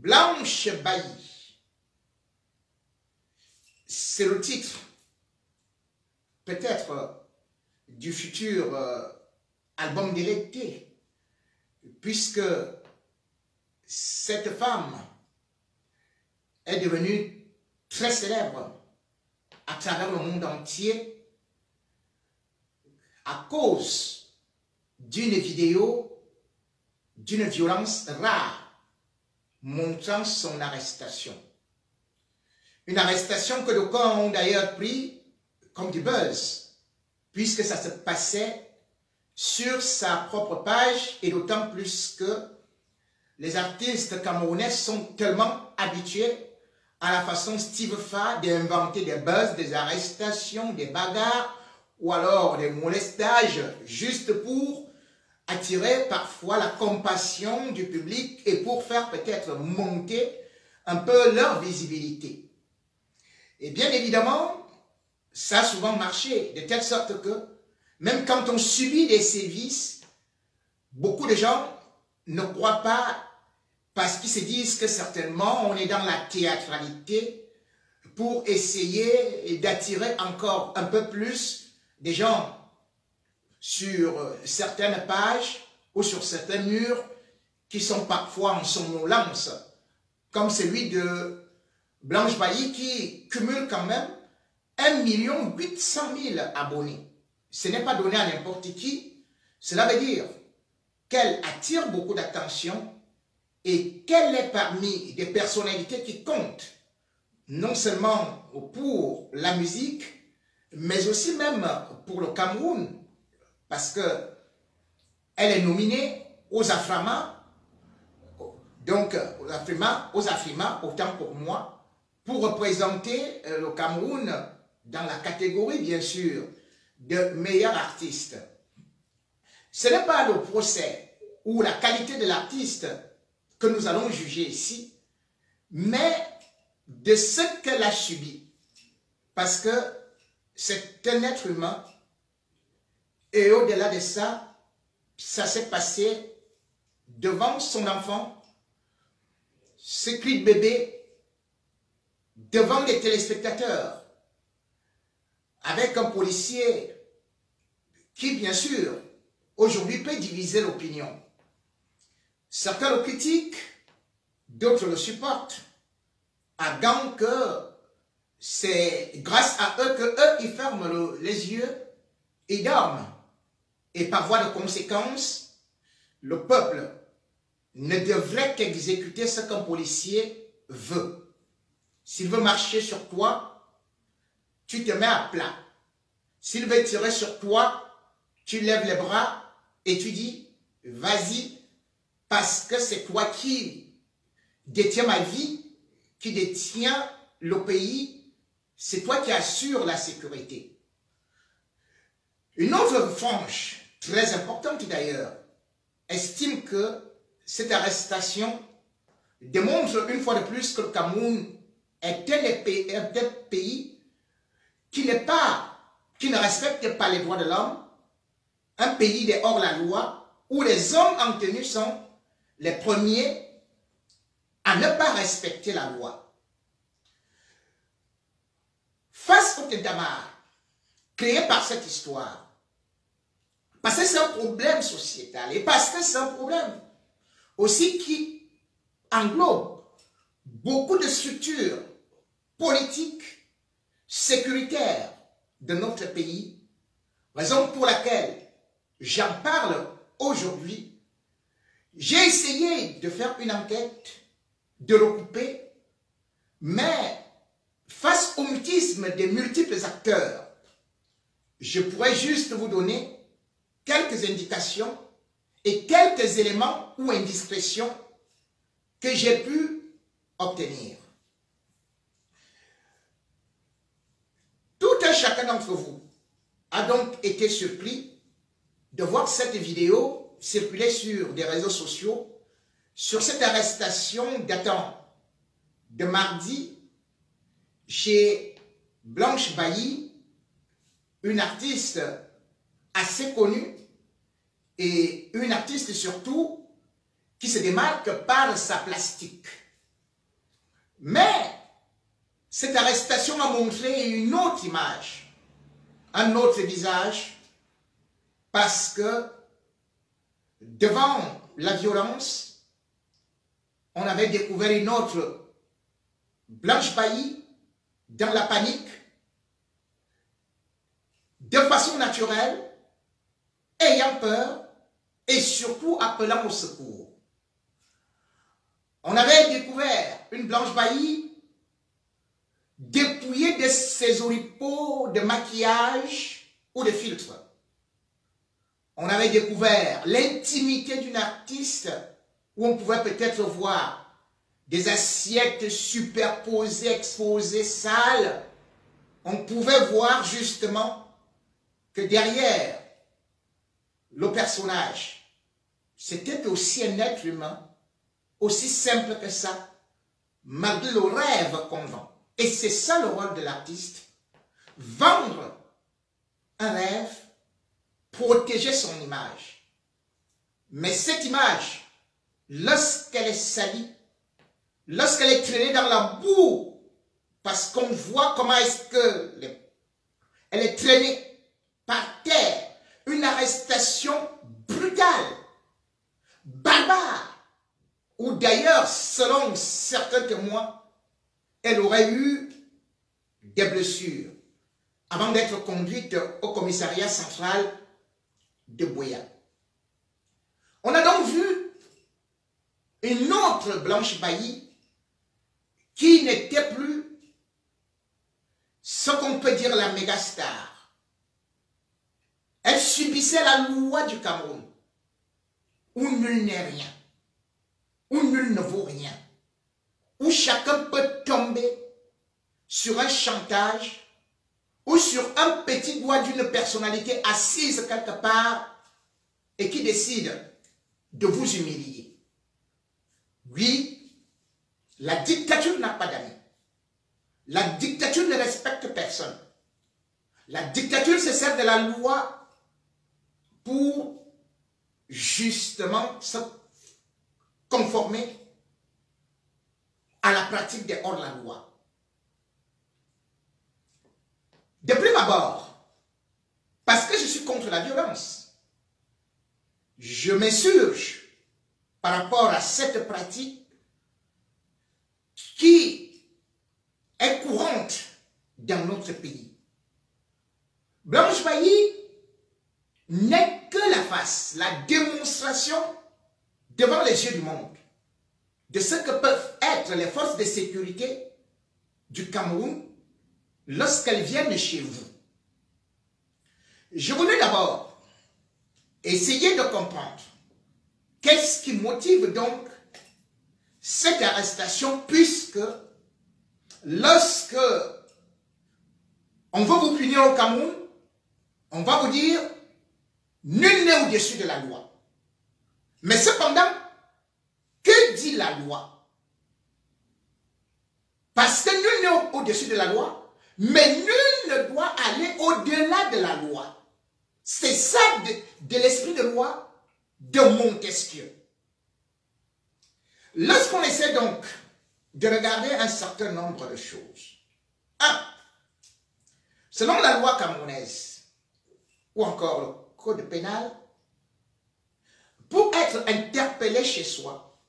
Blanche Bailly, c'est le titre peut-être du futur album d'été, puisque cette femme est devenue très célèbre à travers le monde entier à cause d'une vidéo d'une violence rare montrant son arrestation. Une arrestation que d'aucuns ont d'ailleurs pris comme du buzz, puisque ça se passait sur sa propre page, et d'autant plus que les artistes camerounais sont tellement habitués à la façon Steve Fa d'inventer des buzz, des arrestations, des bagarres, ou alors des molestages, juste pour attirer parfois la compassion du public et pour faire peut-être monter un peu leur visibilité. Et bien évidemment, ça a souvent marché, de telle sorte que même quand on subit des sévices, beaucoup de gens ne croient pas parce qu'ils se disent que certainement on est dans la théâtralité pour essayer d'attirer encore un peu plus des gens sur certaines pages ou sur certains murs qui sont parfois en somnolence, comme celui de Blanche Bailly qui cumule quand même 1 800 000 abonnés. Ce n'est pas donné à n'importe qui. Cela veut dire qu'elle attire beaucoup d'attention et qu'elle est parmi des personnalités qui comptent, non seulement pour la musique, mais aussi même pour le Cameroun, parce que elle est nominée aux Afrima, donc aux Afrima, autant pour moi, pour représenter le Cameroun dans la catégorie, bien sûr, de meilleur artiste. Ce n'est pas le procès ou la qualité de l'artiste que nous allons juger ici, mais de ce qu'elle a subi. Parce que c'est un être humain, et au-delà de ça, ça s'est passé devant son enfant, ce cri de bébé, devant les téléspectateurs, avec un policier qui, bien sûr, aujourd'hui peut diviser l'opinion. Certains le critiquent, d'autres le supportent, arguant que c'est grâce à eux que eux, ils ferment les yeux et dorment. Et par voie de conséquence, le peuple ne devrait qu'exécuter ce qu'un policier veut. S'il veut marcher sur toi, tu te mets à plat. S'il veut tirer sur toi, tu lèves les bras et tu dis, vas-y, parce que c'est toi qui détiens ma vie, qui détiens le pays, c'est toi qui assures la sécurité. Une autre frange, très importante d'ailleurs, estime que cette arrestation démontre une fois de plus que le Cameroun est un pays qui ne respecte pas les droits de l'homme, un pays de hors-la-loi, où les hommes en tenue sont les premiers à ne pas respecter la loi. Face au tintamarre créé par cette histoire, parce que c'est un problème sociétal et parce que c'est un problème aussi qui englobe beaucoup de structures politiques, sécuritaires de notre pays, raison pour laquelle j'en parle aujourd'hui. J'ai essayé de faire une enquête, de recouper, mais face au mutisme des multiples acteurs, je pourrais juste vous donner quelques indications et quelques éléments ou indiscrétions que j'ai pu obtenir. Tout un chacun d'entre vous a donc été surpris de voir cette vidéo circuler sur des réseaux sociaux sur cette arrestation datant de mardi chez Blanche Bailly, une artiste assez connue et une artiste surtout qui se démarque par sa plastique. Mais cette arrestation a montré une autre image, un autre visage, parce que devant la violence, on avait découvert une autre Blanche Bailly dans la panique, de façon naturelle, ayant peur et surtout appelant au secours. On avait découvert une Blanche Bailly dépouillée de ses oripeaux de maquillage ou de filtre. On avait découvert l'intimité d'une artiste où on pouvait peut-être voir des assiettes superposées, exposées, sales. On pouvait voir justement que derrière le personnage, c'était aussi un être humain, aussi simple que ça, malgré le rêve qu'on vend. Et c'est ça le rôle de l'artiste, vendre un rêve, protéger son image. Mais cette image, lorsqu'elle est salie, lorsqu'elle est traînée dans la boue, parce qu'on voit comment est-ce que elle est traînée par terre, une arrestation brutale, barbare, ou d'ailleurs, selon certains témoins, elle aurait eu des blessures avant d'être conduite au commissariat central de Buea. On a donc vu une autre Blanche Bailly qui n'était plus ce qu'on peut dire la méga star. Elle subissait la loi du Cameroun, où nul n'est rien, où nul ne vaut rien, où chacun peut tomber sur un chantage ou sur un petit doigt d'une personnalité assise quelque part et qui décide de vous humilier. Oui, la dictature n'a pas d'amis. La dictature ne respecte personne. La dictature se sert de la loi pour justement se conformer à la pratique des hors-la-loi. De prime abord, parce que je suis contre la violence, je m'insurge par rapport à cette pratique qui est courante dans notre pays. Blanche Bailly n'est que la face, la démonstration devant les yeux du monde de ce que peuvent être les forces de sécurité du Cameroun lorsqu'elles viennent chez vous. Je voulais d'abord essayer de comprendre qu'est-ce qui motive donc cette arrestation, puisque lorsque on veut vous punir au Cameroun, on va vous dire nul n'est au-dessus de la loi. Mais cependant, que dit la loi? Parce que nul n'est au-dessus de la loi, mais nul ne doit aller au-delà de la loi. C'est ça de l'esprit de loi de Montesquieu. Lorsqu'on essaie donc de regarder un certain nombre de choses, 1. Selon la loi camerounaise, ou encore le code pénal, pour être interpellé chez soi,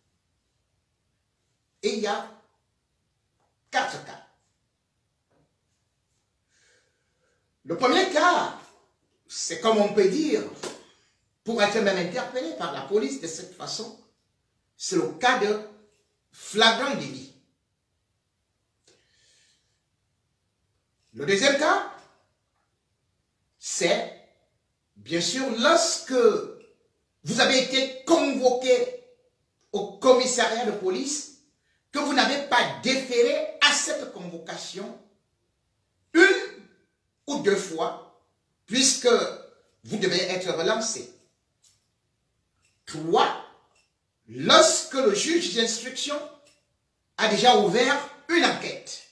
il y a 4 cas. Le premier cas, c'est comme on peut dire, pour être même interpellé par la police de cette façon, c'est le cas de flagrant délit. Le deuxième cas, c'est bien sûr lorsque vous avez été convoqué au commissariat de police, que vous n'avez pas déféré à cette convocation 1 ou 2 fois, puisque vous devez être relancé. 3, lorsque le juge d'instruction a déjà ouvert une enquête.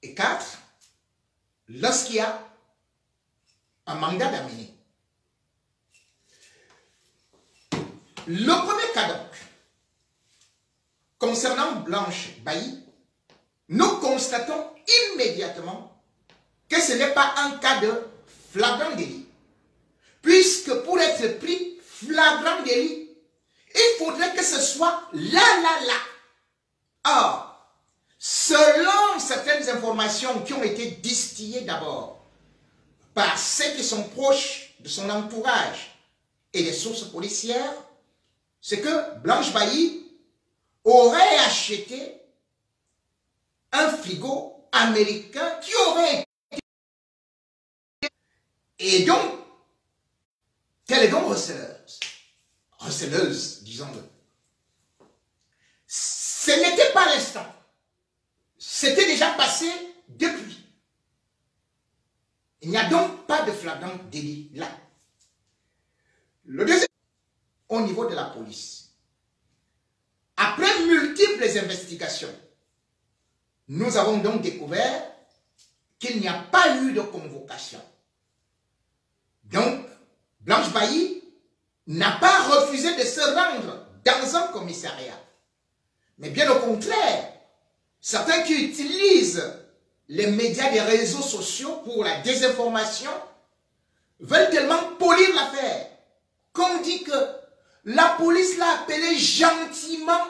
Et 4, lorsqu'il y a un mandat d'amener. Le premier cas donc concernant Blanche Bailly, nous constatons immédiatement que ce n'est pas un cas de flagrant délit. Puisque pour être pris flagrant délit, il faudrait que ce soit là. Or, selon certaines informations qui ont été distillées d'abord par ceux qui sont proches de son entourage et des sources policières, c'est que Blanche Bailly aurait acheté un frigo américain qui aurait été... Et donc, quelle est donc receleuse, disons-le. Ce n'était pas l'instant. C'était déjà passé depuis. Il n'y a donc pas de flagrant délit là. Le deuxième, au niveau de la police. Après multiples investigations, nous avons donc découvert qu'il n'y a pas eu de convocation. Donc, Blanche Bailly n'a pas refusé de se rendre dans un commissariat. Mais bien au contraire, certains qui utilisent les médias des réseaux sociaux pour la désinformation veulent tellement polir l'affaire qu'on dit que la police l'a appelé gentiment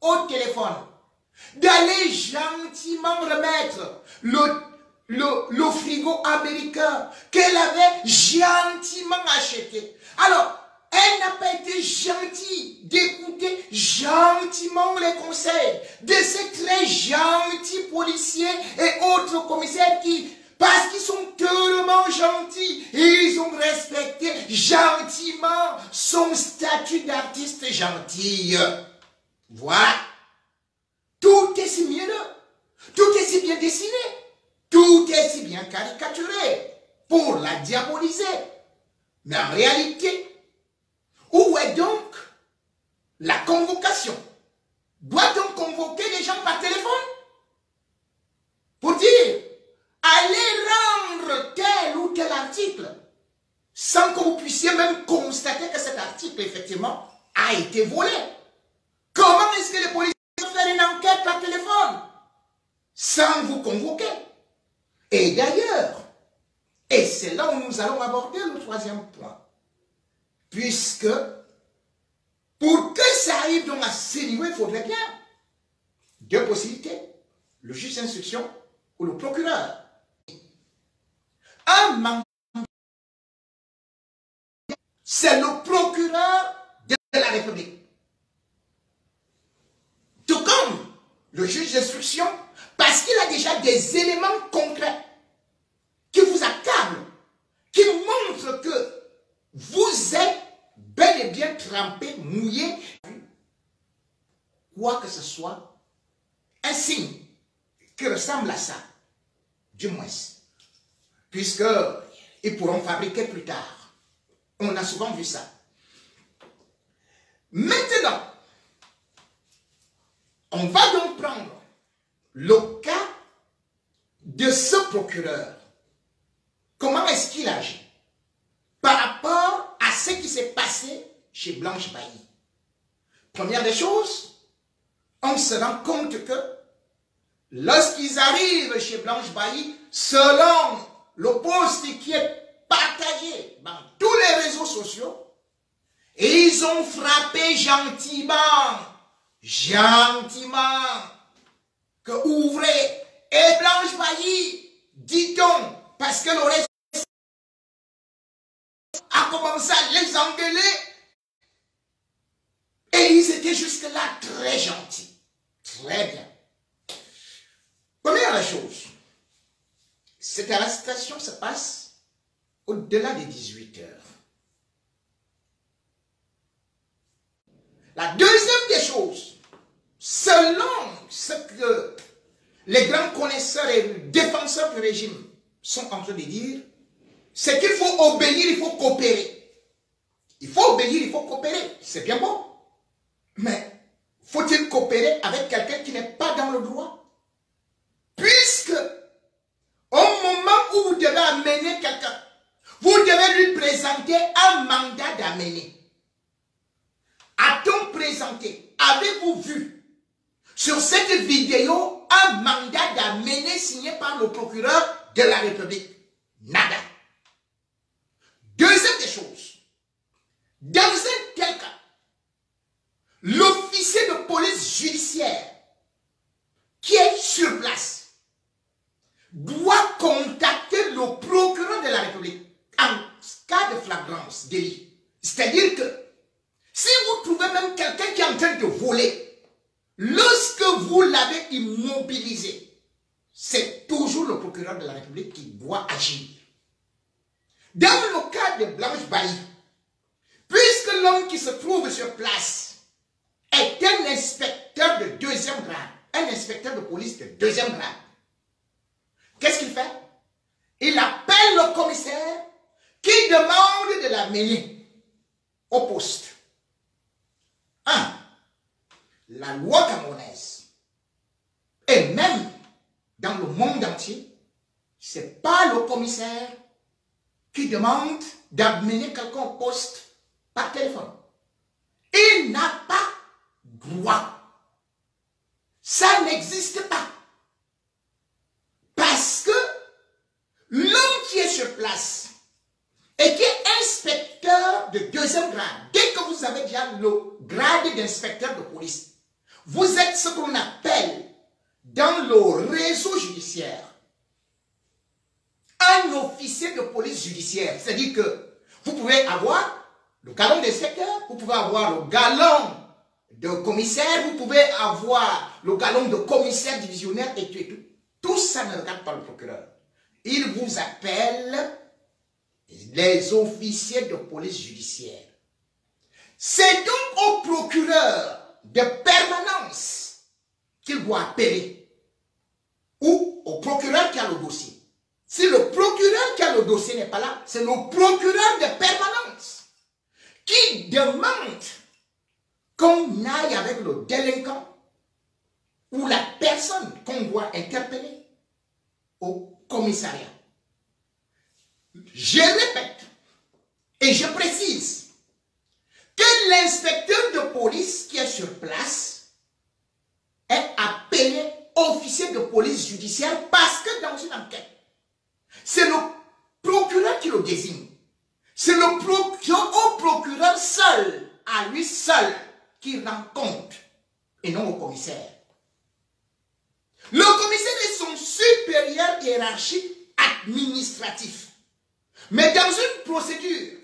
au téléphone, d'aller gentiment remettre le frigo américain qu'elle avait gentiment acheté. Alors, elle n'a pas été gentille d'écouter gentiment les conseils de ces très gentils policiers et autres commissaires qui, parce qu'ils sont tellement gentils, ils ont respecté gentiment son statut d'artiste gentil. Voilà. Tout est si mielleux, tout est si bien dessiné, tout est si bien caricaturé pour la diaboliser. Mais en réalité, où est donc la convocation? Doit-on convoquer les gens par téléphone pour dire allez rendre tel ou tel article sans que vous puissiez même constater que cet article effectivement a été volé? Comment est-ce que les policiers peuvent faire une enquête par téléphone sans vous convoquer? Et d'ailleurs, et c'est là où nous allons aborder le troisième point, puisque pour que ça arrive donc à ce niveau, il faudrait bien deux possibilités, le juge d'instruction ou le procureur. Un mandat, c'est le procureur de la République. Tout comme le juge d'instruction, parce qu'il a déjà des éléments concrets qui vous accablent, qui montrent que vous êtes bel et bien trempé, mouillé, quoi que ce soit, un signe qui ressemble à ça, du moins, puisqu'ils pourront fabriquer plus tard. On a souvent vu ça. Maintenant, on va donc prendre le cas de ce procureur. Comment est-ce qu'il agit par rapport à ce qui s'est passé chez Blanche Bailly? Première des choses, on se rend compte que lorsqu'ils arrivent chez Blanche Bailly, selon le poste qui est partagé dans tous les réseaux sociaux, ils ont frappé gentiment, que ouvrez. Et Blanche Bailly, dit-on, parce que l'oreille a commencé à les engueuler, et ils étaient jusque-là très gentils. Très bien. Première chose, cette arrestation se passe au-delà des 18 heures. La deuxième des choses, selon ce que les grands connaisseurs et défenseurs du régime sont en train de dire, c'est qu'il faut obéir, il faut coopérer. Il faut obéir, il faut coopérer. C'est bien beau. Mais faut-il coopérer avec quelqu'un qui n'est pas dans le droit? Puisque au moment où vous devez amener quelqu'un, vous devez lui présenter un mandat d'amener. A-t-on présenté, avez-vous vu sur cette vidéo un mandat d'amener signé par le procureur de la République. Nada. Deuxième des choses, dans un tel cas, l'officier de police judiciaire qui est sur place doit contacter le procureur de la République en cas de flagrance délit. C'est-à-dire que si vous trouvez même quelqu'un qui est en train de voler, lorsque vous l'avez immobilisé, c'est toujours le procureur de la République qui doit agir. Dans le cas de Blanche Bailly, puisque l'homme qui se trouve sur place est un inspecteur de deuxième grade, un inspecteur de police de deuxième grade, qu'est-ce qu'il fait? Il appelle le commissaire qui demande de l'amener au poste. 1. La loi camerounaise, et même dans le monde entier, ce n'est pas le commissaire qui demande d'amener quelqu'un au poste par téléphone. Il n'a pas droit. Ça n'existe pas. Parce que l'homme qui est sur place et qui est inspecteur de deuxième grade, dès que vous avez déjà le grade d'inspecteur de police, vous êtes ce qu'on appelle dans le réseau judiciaire un officier de police judiciaire. C'est-à-dire que vous pouvez avoir le galon d'inspecteur, vous pouvez avoir le galon de commissaire, vous pouvez avoir le galon de commissaire divisionnaire et tout et tout. Tout ça ne regarde pas le procureur. Il vous appelle les officiers de police judiciaire. C'est donc au procureur de permanence qu'il doit appeler ou au procureur qui a le dossier. Si le procureur qui a le dossier n'est pas là, c'est le procureur de permanence qui demande qu'on aille avec le délinquant ou la personne qu'on doit interpeller au commissariat. Je répète et je précise que l'inspecteur de police qui est sur place est appelé officier de police judiciaire parce que dans une enquête, c'est le procureur qui le désigne. C'est le procureur seul, à lui seul, qui rend compte et non au commissaire. Le commissaire est son supérieur hiérarchique administratif. Mais dans une procédure,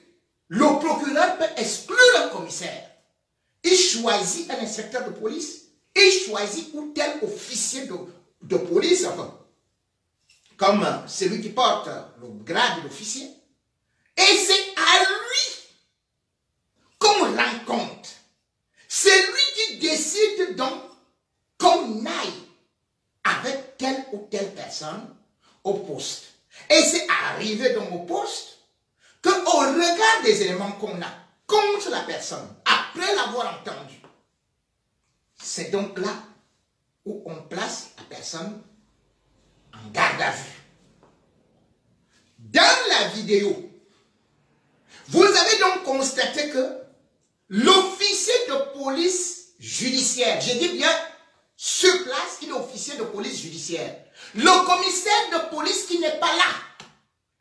le procureur peut exclure un commissaire. Il choisit un inspecteur de police, il choisit ou tel officier de police, enfin, comme celui qui porte le grade d'officier. Et c'est à lui qu'on rend compte. C'est lui qui décide donc qu'on aille avec telle ou telle personne au poste. Et c'est arrivé donc au poste qu'au regard des éléments qu'on a contre la personne, après l'avoir entendu, c'est donc là où on place la personne en garde à vue. Dans la vidéo, vous avez donc constaté que l'officier de police judiciaire, je dis bien sur place, il est officier de police judiciaire. Le commissaire de police qui n'est pas là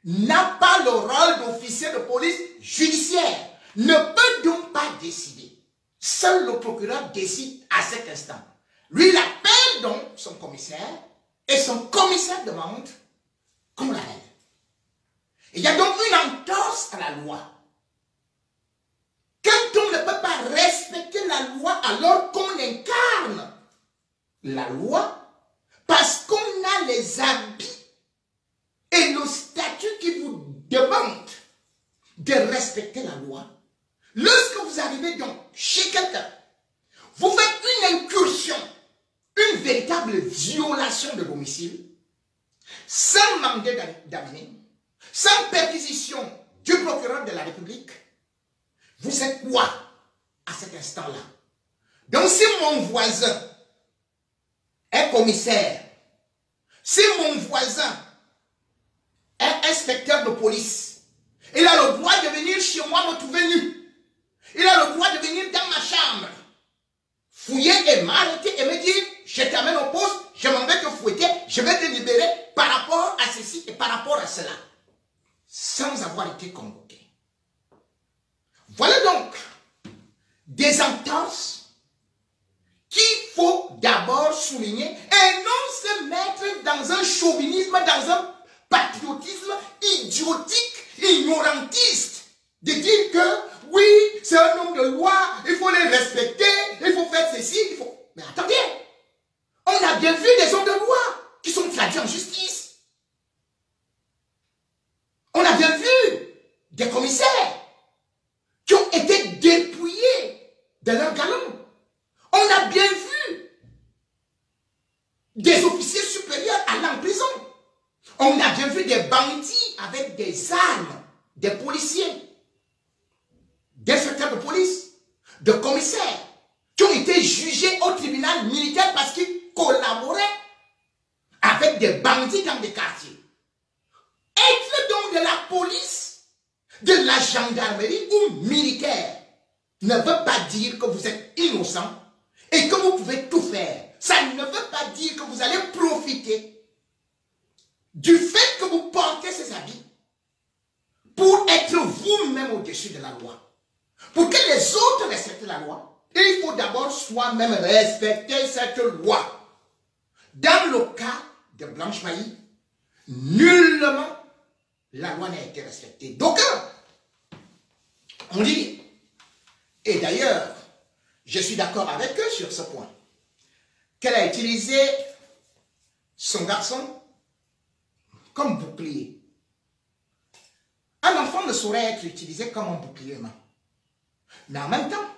n'a pas le rôle d'officier de police judiciaire, ne peut donc pas décider. Seul le procureur décide à cet instant. Lui, il appelle donc son commissaire et son commissaire demande qu'on l'arrête. Il y a donc une entorse à la loi. Quand on ne peut pas respecter la loi alors qu'on incarne la loi, parce qu'on a les habits et le statut qui vous demande de respecter la loi, lorsque vous arrivez donc chez quelqu'un, vous faites une incursion, une véritable violation de domicile, sans mandat d'amener, sans perquisition du procureur de la République, vous êtes quoi à cet instant-là? Donc si mon voisin est commissaire, si mon voisin est inspecteur de police, il a le droit de venir chez moi me trouver nu. Il a le droit de venir dans ma chambre, fouiller et m'arrêter et me dire, cela sans avoir été convoqué. Voilà donc des entorses qu'il faut d'abord souligner et non se mettre dans un chauvinisme, dans un patriotisme idiotique, ignorantiste, de dire que oui, c'est un homme de loi, il faut les respecter, il faut faire ceci, il faut... Mais attendez, on a bien vu des hommes de loi qui sont traduits en justice. On a bien vu des commissaires qui ont été dépouillés de leurs galons. On a bien vu des officiers supérieurs aller en prison. On a bien vu des bandits avec des armes, des policiers, des inspecteurs de police, de commissaires, qui ont été jugés au tribunal militaire parce qu'ils collaboraient avec des bandits dans des quartiers. Être donc de la police, de la gendarmerie ou militaire ne veut pas dire que vous êtes innocent et que vous pouvez tout faire. Ça ne veut pas dire que vous allez profiter du fait que vous portez ces habits pour être vous-même au-dessus de la loi. Pour que les autres respectent la loi, il faut d'abord soi-même respecter cette loi. Dans le cas de Blanche Mailly, nullement la loi n'a été respectée. D'aucuns on dit, et d'ailleurs, je suis d'accord avec eux sur ce point, qu'elle a utilisé son garçon comme bouclier. Un enfant ne saurait être utilisé comme un bouclier humain. Mais en même temps,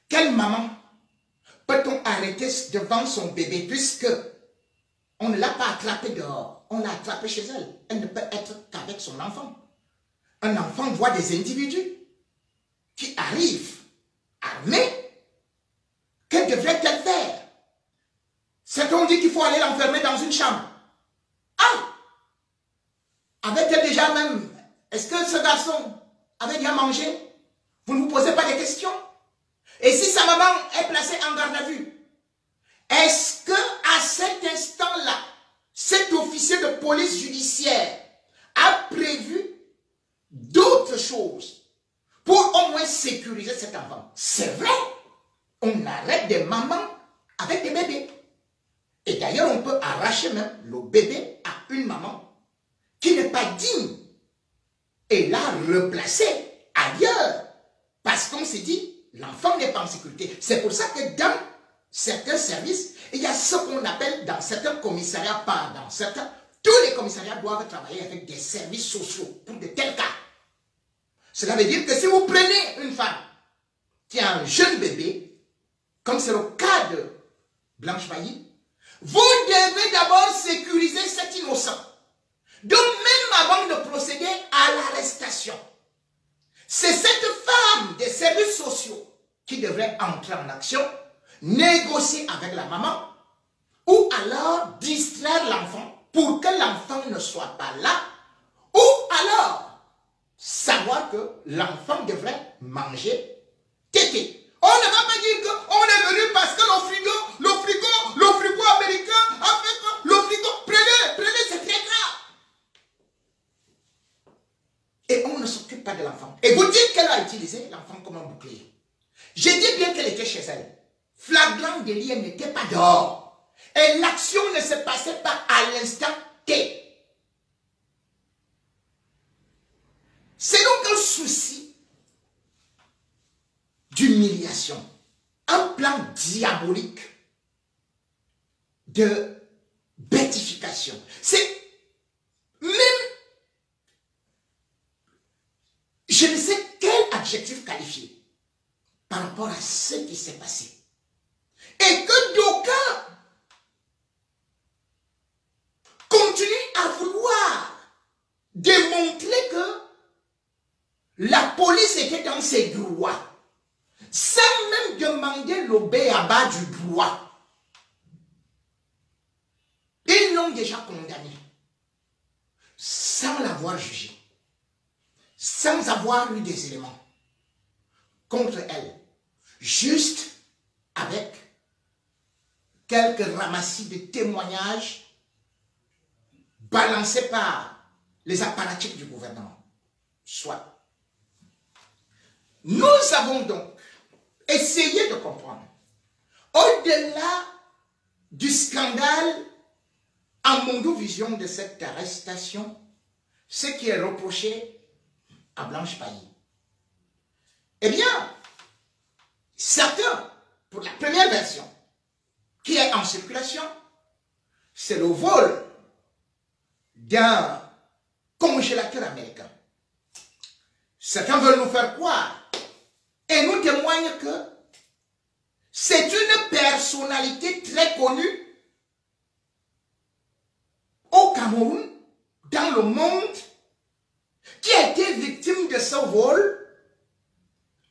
quelle maman peut-on arrêter devant son bébé puisque on ne l'a pas attrapé dehors, on l'a attrapé chez elle. Elle ne peut être qu'avec son enfant. Un enfant voit des individus qui arrivent armés. Que devrait-elle faire? Certains dit qu'il faut aller l'enfermer dans une chambre. Ah! Avait-elle déjà même... Est-ce que ce garçon avait déjà mangé? Vous ne vous posez pas des questions? Et si sa maman est placée en garde à vue, est-ce que à cet instant-là, cet officier de police judiciaire a prévu d'autres choses pour au moins sécuriser cet enfant? C'est vrai, on arrête des mamans avec des bébés. Et d'ailleurs, on peut arracher même le bébé à une maman qui n'est pas digne et la replacer ailleurs. Parce qu'on s'est dit, l'enfant n'est pas en sécurité. C'est pour ça que dans certains services, il y a ce qu'on appelle dans certains commissariats, pas dans certains, tous les commissariats doivent travailler avec des services sociaux pour de tels cas. Cela veut dire que si vous prenez une femme qui a un jeune bébé, comme c'est le cas de Blanche Mailly, vous devez d'abord sécuriser cet innocent. Donc même avant de procéder à l'arrestation, c'est cette femme des services sociaux qui devrait entrer en action, négocier avec la maman, ou alors distraire l'enfant pour que l'enfant ne soit pas là, ou alors savoir que l'enfant devrait manger tété. On ne va pas dire qu'on est venu parce que le frigo américain a fait que le frigo, prenez, c'est très grave. Et on ne s'occupe pas de l'enfant. Et vous dites qu'elle a utilisé l'enfant comme un bouclier. J'ai dit bien qu'elle était chez elle. Flagrant délit, elle n'était pas dehors. Et l'action ne se passait pas à l'instant T. C'est donc un souci d'humiliation, un plan diabolique de bêtification. C'est même, je ne sais quel adjectif qualifier par rapport à ce qui s'est passé. Et que d'aucuns continuent à vouloir démontrer que la police était dans ses droits, sans même demander le b.a.-ba du droit. Ils l'ont déjà condamnée, sans l'avoir jugée, sans avoir eu des éléments contre elle, juste avec quelques ramassis de témoignages balancé par les apparatchiks du gouvernement. Soit. Nous avons donc essayé de comprendre, au-delà du scandale en Mondovision de cette arrestation, ce qui est reproché à Blanche Bailly. Eh bien, certains, pour la première version, qui est en circulation, c'est le vol d'un congélateur américain. Certains veulent nous faire croire et nous témoignent que c'est une personnalité très connue au Cameroun, dans le monde, qui a été victime de ce vol.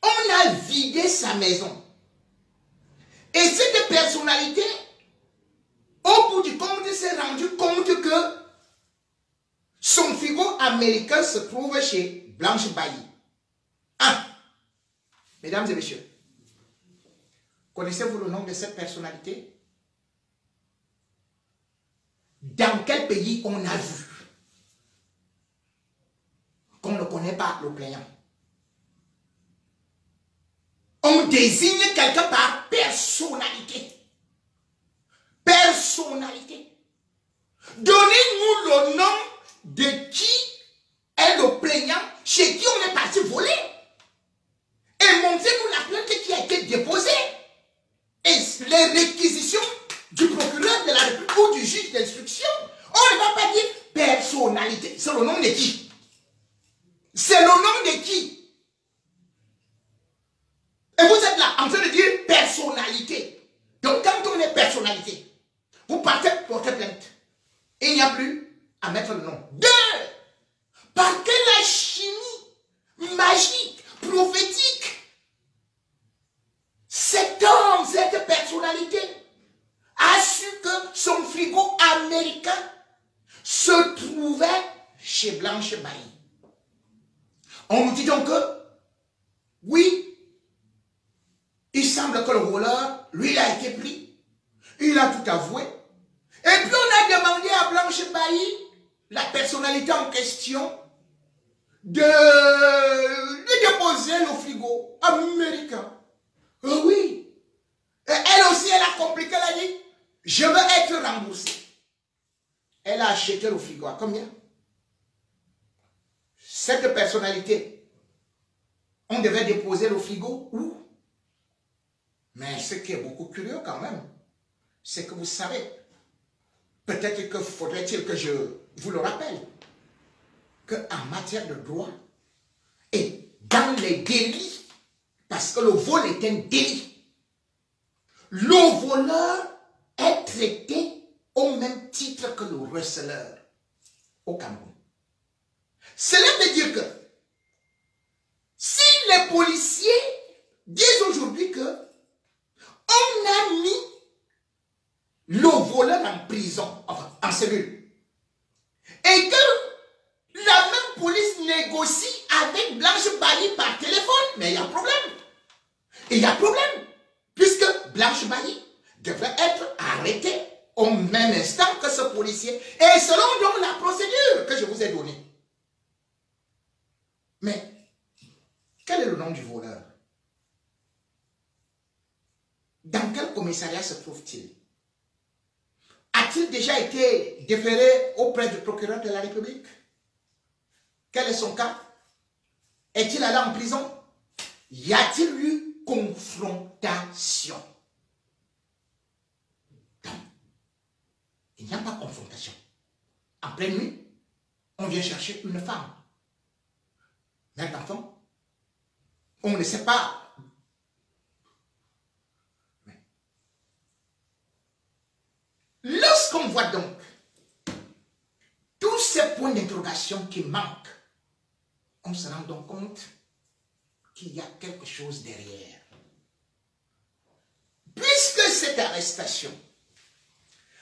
On a vidé sa maison. Et cette personnalité, au bout du compte, s'est rendu compte que son frigo américain se trouve chez Blanche Bailly. Ah, mesdames et messieurs, connaissez-vous le nom de cette personnalité? Dans quel pays on a vu qu'on ne connaît pas le plaignant? On désigne quelqu'un par personnalité. Personnalité. Donnez-nous le nom de qui est le plaignant chez qui on est parti voler. Et montrez-nous la plainte qui a été déposée. Et les réquisitions du procureur de la République ou du juge d'instruction. On ne va pas dire personnalité. C'est le nom de qui? C'est le nom de qui? Et vous êtes là en train de dire personnalité. Donc quand on est personnalité, vous partez porter plainte. Et il n'y a plus à mettre le nom. Deux, parce que la chimie magique, prophétique, cet homme, cette personnalité, a su que son frigo américain se trouvait chez Blanche Bailly. On nous dit donc que, oui, il semble que le voleur, lui, il a été pris. Il a tout avoué. Et puis on a demandé à Blanche Bailly, la personnalité en question, de déposer le frigo américain. Oui. Et elle aussi, elle a compliqué, elle a dit, je veux être remboursée. Elle a acheté le frigo à combien? Cette personnalité, on devait déposer le frigo où? Mais ce qui est beaucoup curieux quand même, c'est que vous savez, peut-être que faudrait-il que je vous le rappelle, qu'en matière de droit et dans les délits, parce que le vol est un délit, le voleur est traité au même titre que le receleur au Cameroun. Cela veut dire que si les policiers disent aujourd'hui que on a mis le voleur en prison, enfin en cellule, et que la même police négocie avec Blanche Bailly par téléphone, mais il y a un problème. Il y a un problème, puisque Blanche Bailly devrait être arrêtée au même instant que ce policier, et selon donc la procédure que je vous ai donnée. Mais quel est le nom du voleur? Dans quel commissariat se trouve-t-il? A-t-il déjà été déféré auprès du procureur de la République? Quel est son cas? Est-il allé en prison? Y a-t-il eu confrontation? Non. Il n'y a pas de confrontation. En pleine nuit, on vient chercher une femme. Mère d'enfant, on ne sait pas. Lorsqu'on voit donc tous ces points d'interrogation qui manquent, on se rend donc compte qu'il y a quelque chose derrière. Puisque cette arrestation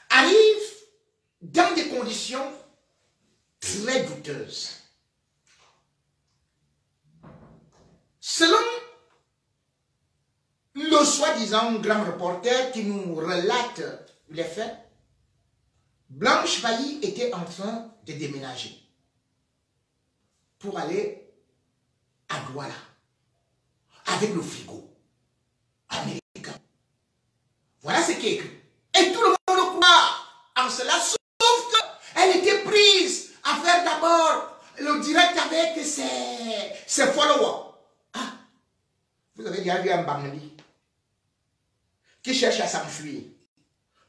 arrive dans des conditions très douteuses, selon le soi-disant grand reporter qui nous relate les faits, Blanche Bailly était en train de déménager pour aller à Douala avec le frigo américain. Voilà ce qui est écrit. Et tout le monde croit en cela, sauf qu'elle était prise à faire d'abord le direct avec ses followers. Ah, vous avez déjà vu un Bangladesh qui cherche à s'enfuir,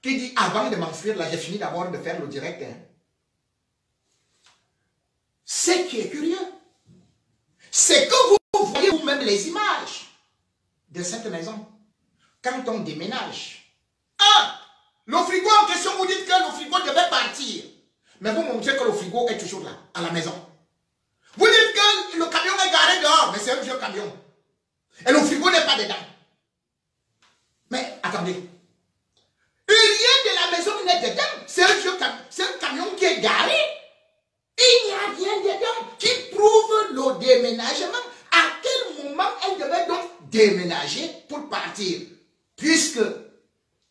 qui dit avant de m'enfuir, là j'ai fini d'abord de faire le direct. Hein. Ce qui est curieux, c'est que vous voyez vous-même les images de cette maison quand on déménage. Ah, le frigo en question, vous dites que le frigo devait partir, mais vous montrez que le frigo est toujours là, à la maison. Vous dites que le camion est garé dehors, mais c'est un vieux camion. Et le frigo n'est pas dedans. Mais attendez, rien de la maison n'est dedans. C'est un vieux camion, c'est un camion qui est garé. Il n'y a rien dedans qui prouve le déménagement. À quel moment elle devait donc déménager pour partir? Puisque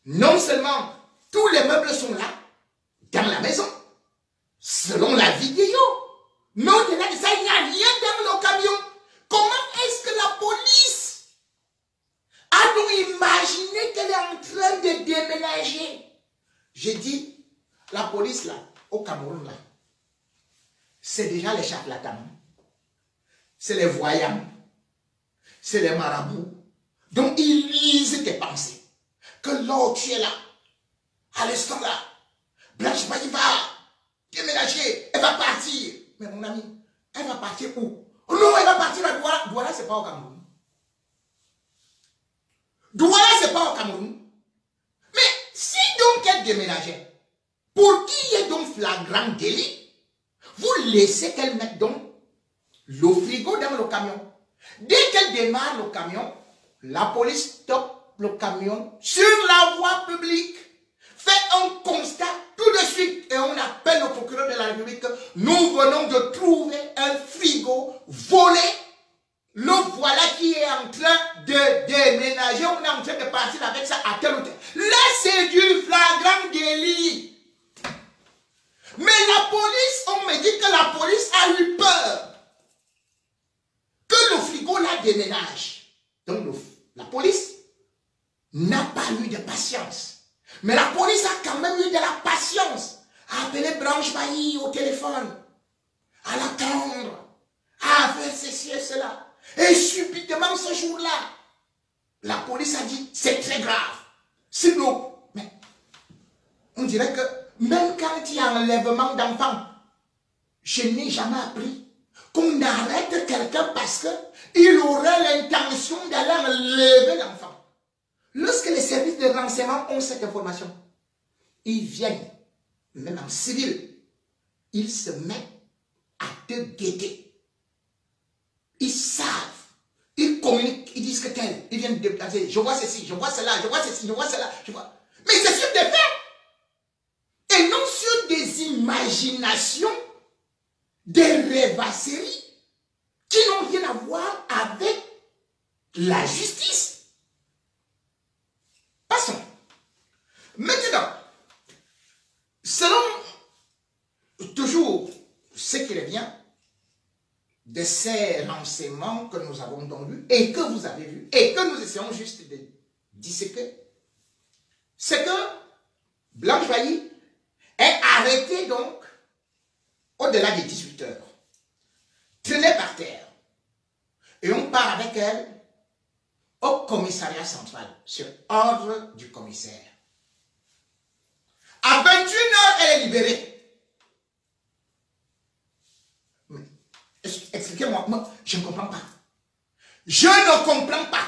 non seulement tous les meubles sont là, dans la maison, selon la vidéo, mais au-delà de ça, il n'y a rien dans le camion. Comment est-ce que la police a donc imaginé qu'elle est en train de déménager? J'ai dit, la police là, au Cameroun là, c'est déjà les charlatans, c'est les voyants, c'est les marabouts. Donc ils lisent tes pensées. Que l'autre tu es là, à l'instant là, Blanche Bailly va déménager, elle va partir. Mais mon ami, elle va partir où? Oh non, elle va partir à Douala. Douala, c'est pas au Cameroun. Douala, c'est pas au Cameroun. Mais si donc elle déménageait, pour qu'il y ait donc flagrant délit, vous laissez qu'elle mette donc le frigo dans le camion. Dès qu'elle démarre le camion, la police stoppe le camion sur la voie publique, fait un constat tout de suite et on appelle le procureur de la République. Nous venons de trouver un frigo volé. Le voilà qui est en train de déménager. On est en train de partir avec ça à tel ou tel. Là, c'est du flagrant délit. Mais la police, on me dit que la police a eu peur que le frigo la déménage. Donc la police n'a pas eu de patience. Mais la police a quand même eu de la patience à appeler Blanche Bailly au téléphone, à l'attendre, à faire ceci et cela. Et subitement ce jour-là, la police a dit c'est très grave. Sinon, mais on dirait que même quand il y a enlèvement d'enfants, je n'ai jamais appris qu'on arrête quelqu'un parce qu'il aurait l'intention d'aller enlever l'enfant. Lorsque les services de renseignement ont cette information, ils viennent, même en civil, ils se mettent à te guetter. Ils savent, ils communiquent, ils disent que tel, ils viennent déplacer, je vois ceci, je vois cela, je vois ceci, je vois cela, je vois. Mais c'est sur des faits. Et non sur des imaginations, des rêvasseries qui n'ont rien à voir avec la justice. Passons. Maintenant, selon toujours ce qui revient de ces renseignements que nous avons donc vus et que vous avez vus et que nous essayons juste de disséquer, c'est que Blanche Bailly est arrêtée donc au-delà des 18 heures, traînée par terre, et on part avec elle au commissariat central, sur ordre du commissaire. À 21 h, elle est libérée. Expliquez-moi, je ne comprends pas. Je ne comprends pas.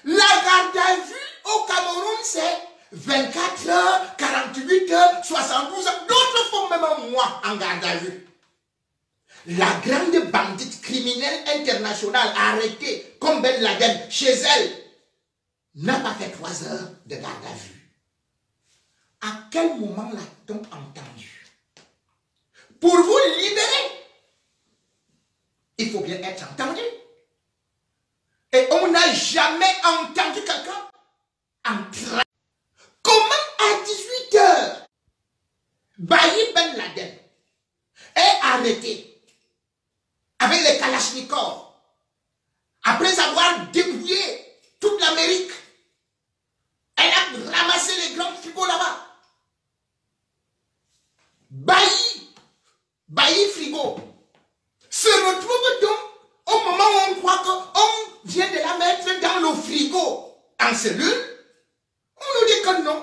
La garde à vue au Cameroun, c'est 24 heures, 48 heures, 72 heures. D'autres font même un mois en garde à vue. La grande bandite criminelle internationale arrêtée comme Ben Laden chez elle n'a pas fait 3 heures de garde à vue. À quel moment l'a-t-on entendu? Pour vous libérer, il faut bien être entendu. Et on n'a jamais entendu quelqu'un en train. Comment à 18 heures, été, avec les Kalachnikovs, après avoir dépouillé toute l'Amérique, elle a ramassé les grands frigos là-bas. Bailli frigo se retrouve donc au moment où on croit qu'on vient de la mettre dans le frigo en cellule. On nous dit que non.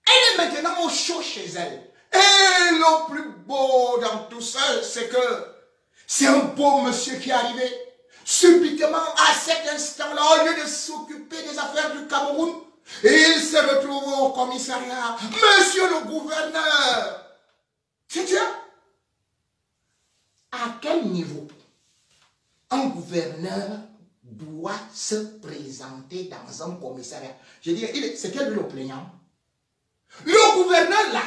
Elle est maintenant au chaud chez elle. Et le plus beau dans tout ça, c'est que c'est un beau monsieur qui est arrivé. Subitement, à cet instant-là, au lieu de s'occuper des affaires du Cameroun, il se retrouve au commissariat. Monsieur le gouverneur. C'est Dieu. À quel niveau un gouverneur doit se présenter dans un commissariat? Je dis, c'est quel le plaignant? Le gouverneur là,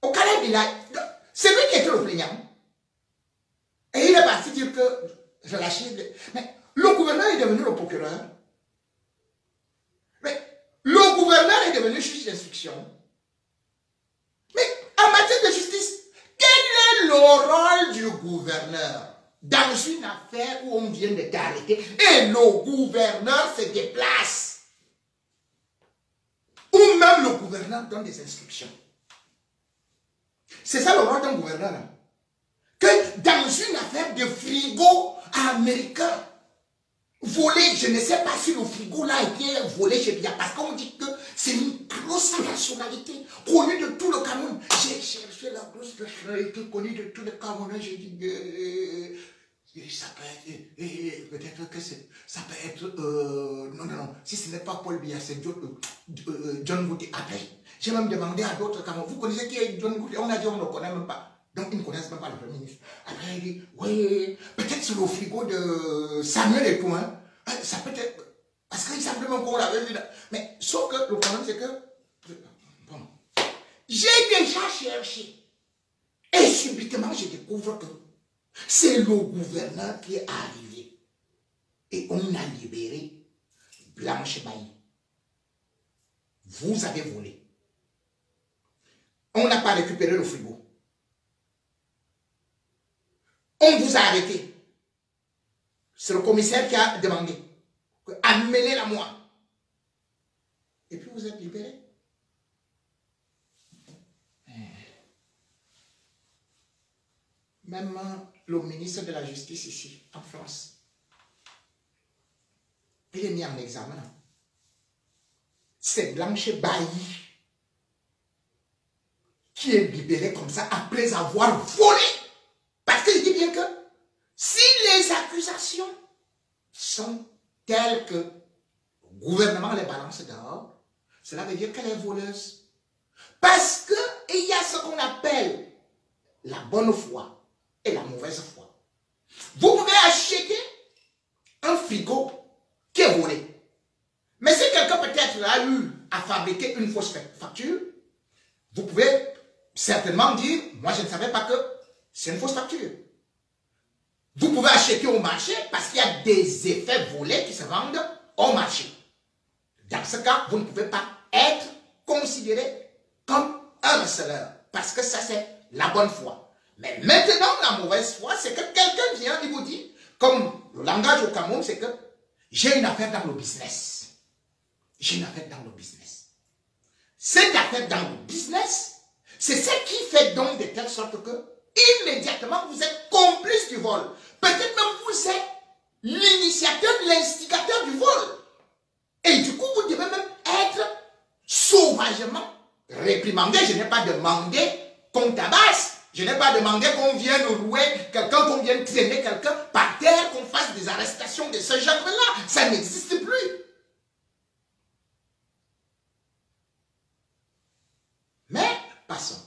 au Calais village, c'est lui qui était le plaignant. Et il est parti dire que je lâchais. Mais le gouverneur est devenu le procureur. Mais le gouverneur est devenu juge d'instruction. Mais en matière de justice, quel est le rôle du gouverneur dans une affaire où on vient de t'arrêter et le gouverneur se déplace? Ou même le gouverneur donne des instructions. C'est ça le rôle d'un gouverneur. Hein? Que dans une affaire de frigo américain, volé, je ne sais pas si le frigo là a été volé chez Bia, parce qu'on dit que c'est une grosse nationalité connue de tout le Cameroun. J'ai cherché la grosse nationalité connue de tout le Cameroun. J'ai dit, ça peut être, peut-être que ça peut être, non, si ce n'est pas Paul Biya, c'est John Goody. Après, j'ai même demandé à d'autres Camerounais, vous connaissez qui est John Goody? On a dit, on ne le connaît même pas. Donc, ils ne connaissent même pas le Premier ministre. Après, il dit, oui, peut-être sur le frigo de Samuel et tout, hein. Ça peut être, parce qu'il semble même qu'on l'avait vu là. Mais, sauf que le problème, c'est que, bon, j'ai déjà cherché. Et subitement, je découvre que c'est le gouverneur qui est arrivé. Et on a libéré Blanche Bailly. Vous avez volé. On n'a pas récupéré le frigo. On vous a arrêté. C'est le commissaire qui a demandé. Amenez-la moi. Et puis vous êtes libéré. Même le ministre de la Justice ici, en France, il est mis en examen. C'est Blanche Bailly qui est libérée comme ça après avoir volé. Parce qu'il dit bien que si les accusations sont telles que le gouvernement les balance dehors, cela veut dire qu'elle est voleuse. Parce qu'il y a ce qu'on appelle la bonne foi et la mauvaise foi. Vous pouvez acheter un frigo qui est volé. Mais si quelqu'un peut-être a eu à fabriquer une fausse facture, vous pouvez certainement dire, moi je ne savais pas que c'est une fausse facture. Vous pouvez acheter au marché parce qu'il y a des effets volés qui se vendent au marché. Dans ce cas, vous ne pouvez pas être considéré comme un receleur parce que ça c'est la bonne foi. Mais maintenant, la mauvaise foi, c'est que quelqu'un vient, il vous dit, comme le langage au Cameroun, c'est que j'ai une affaire dans le business. J'ai une affaire dans le business. Cette affaire dans le business, c'est ce qui fait donc de telle sorte que immédiatement vous êtes complice du vol. Peut-être même vous êtes l'initiateur, l'instigateur du vol. Et du coup, vous devez même être sauvagement réprimandé. Je n'ai pas demandé qu'on tabasse. Je n'ai pas demandé qu'on vienne rouer quelqu'un, qu'on vienne traîner quelqu'un par terre, qu'on fasse des arrestations de ce genre-là. Ça n'existe plus. Mais, passons.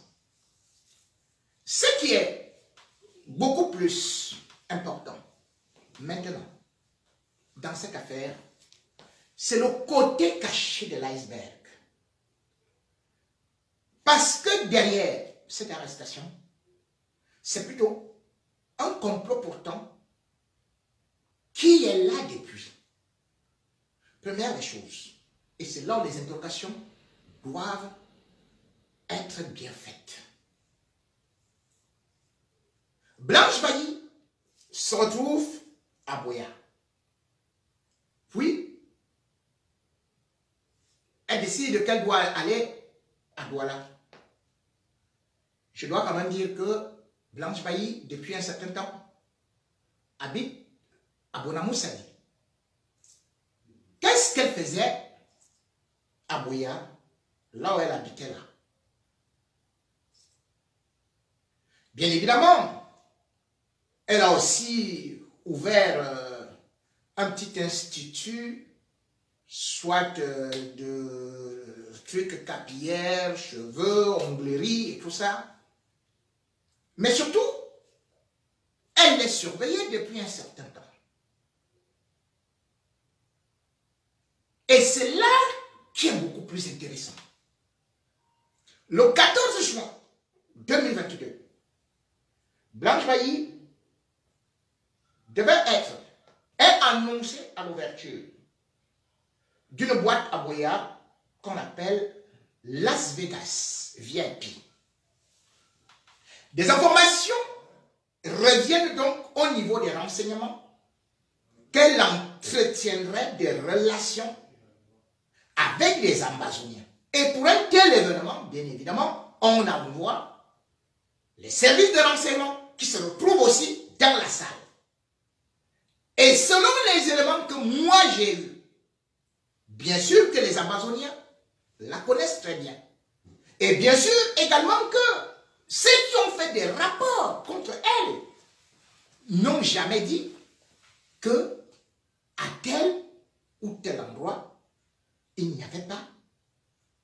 Ce qui est beaucoup plus important, maintenant, dans cette affaire, c'est le côté caché de l'iceberg. Parce que derrière cette arrestation, c'est plutôt un complot pourtant qui est là depuis. Première des choses, et c'est là où les interrogations doivent être bien faite. Blanche Bailly se retrouve à Boya. Puis, elle décide qu'elle doit aller à Douala. Je dois quand même dire que Blanche Bailly, depuis un certain temps, habite à Bonamoussani. Qu'est-ce qu'elle faisait à Boya, là où elle habitait là? Bien évidemment, elle a aussi ouvert un petit institut, soit de trucs capillaires, cheveux, onglerie et tout ça. Mais surtout, elle les surveillait depuis un certain temps. Et c'est là qui est beaucoup plus intéressant. Le 14 juin 2022, Blanche Bailly est annoncée à l'ouverture d'une boîte à Boya qu'on appelle Las Vegas VIP. Des informations reviennent donc au niveau des renseignements qu'elle entretiendrait des relations avec les Amazoniens. Et pour un tel événement, bien évidemment, on envoie les services de renseignement qui se retrouvent aussi dans la salle. Et selon les éléments que moi j'ai eus, bien sûr que les Amazoniens la connaissent très bien. Et bien sûr également que ceux qui ont fait des rapports contre elle n'ont jamais dit que à tel ou tel endroit, il n'y avait pas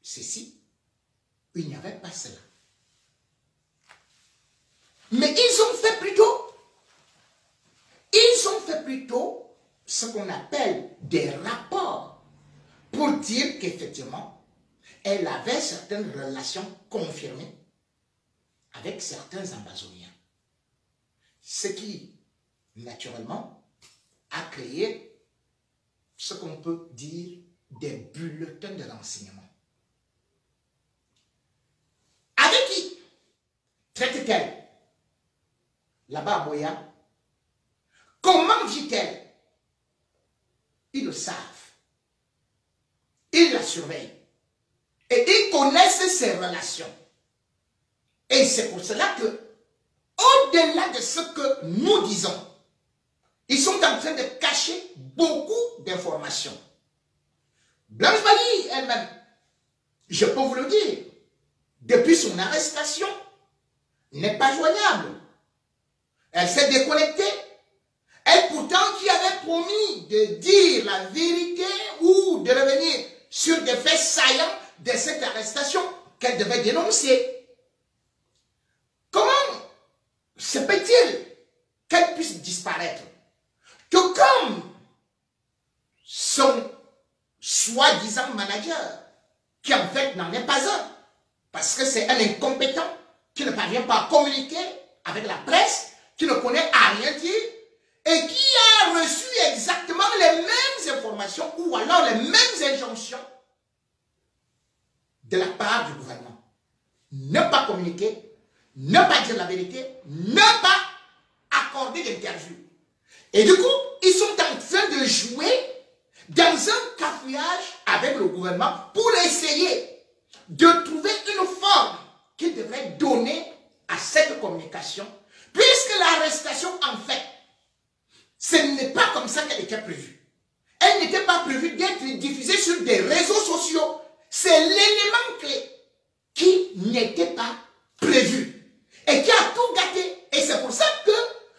ceci, il n'y avait pas cela. Mais ils ont fait plutôt ce qu'on appelle des rapports pour dire qu'effectivement, elle avait certaines relations confirmées avec certains Amazoniens. Ce qui, naturellement, a créé ce qu'on peut dire des bulletins de renseignement. Avec qui traite-t-elle là-bas à Boya? Comment vit-elle? Ils le savent. Ils la surveillent. Et ils connaissent ses relations. Et c'est pour cela que, au-delà de ce que nous disons, ils sont en train de cacher beaucoup d'informations. Blanche Bailly elle-même, je peux vous le dire, depuis son arrestation, n'est pas joignable. Elle s'est déconnectée. Elle pourtant qui avait promis de dire la vérité ou de revenir sur des faits saillants de cette arrestation qu'elle devait dénoncer. Comment se peut-il qu'elle puisse disparaître? Que comme son soi-disant manager, qui en fait n'en est pas un, parce que c'est un incompétent qui ne parvient pas à communiquer avec la presse, qui ne connaît à rien dire, et qui a reçu exactement les mêmes informations ou alors les mêmes injonctions de la part du gouvernement. Ne pas communiquer, ne pas dire la vérité, ne pas accorder d'interview. Et du coup, ils sont en train de jouer dans un cafouillage avec le gouvernement pour essayer de trouver une forme qui devrait donner à cette communication, puisque l'arrestation, en fait, ce n'est pas comme ça qu'elle était prévue. Elle n'était pas prévue d'être diffusée sur des réseaux sociaux. C'est l'élément clé qui n'était pas prévu et qui a tout gâté. Et c'est pour ça que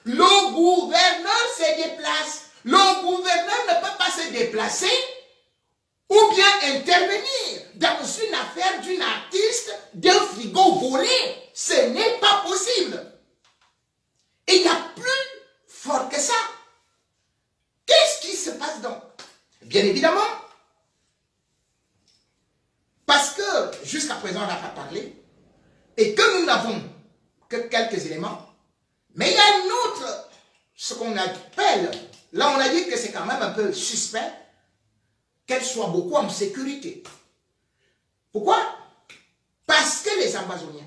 le gouverneur se déplace. Le gouverneur ne peut pas se déplacer ou bien intervenir dans une affaire d'une artiste, d'un frigo volé. Ce n'est pas possible. Et il y a plus fort que ça. Qu'est-ce qui se passe donc? Bien évidemment, parce que jusqu'à présent on n'a pas parlé et que nous n'avons que quelques éléments, mais il y a un autre, ce qu'on appelle, là on a dit que c'est quand même un peu suspect, qu'elle soit beaucoup en sécurité. Pourquoi? Parce parce que les Amazoniens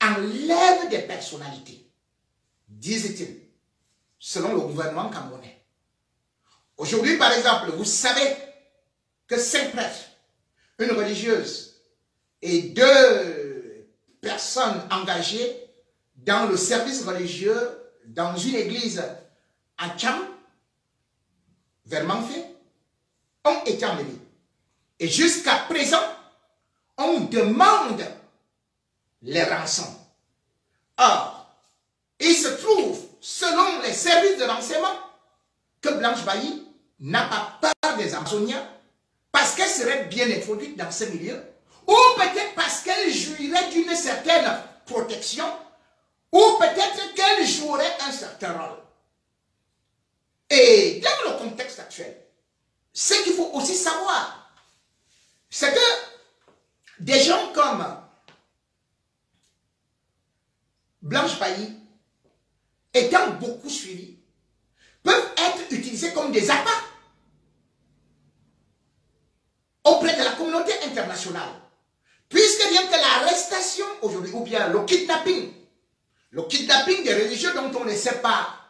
enlèvent des personnalités, disent-ils, selon le gouvernement camerounais. Aujourd'hui, par exemple, vous savez que 5 prêtres, une religieuse et 2 personnes engagées dans le service religieux dans une église à Tcham, vers Manfé, ont été enlevés. Et jusqu'à présent, on demande les rançons. Or, il se trouve, selon les services de renseignement, que Blanche Bailly n'a pas peur des Amazoniens parce qu'elle serait bien introduite dans ce milieu, ou peut-être parce qu'elle jouirait d'une certaine protection, ou peut-être qu'elle jouerait un certain rôle. Et dans le contexte actuel, ce qu'il faut aussi savoir, c'est que des gens comme Blanche Bailly, étant beaucoup suivis, peuvent être utilisés comme des appâts auprès de la communauté internationale. Puisque rien que l'arrestation aujourd'hui, ou bien le kidnapping des religieux dont on ne sait pas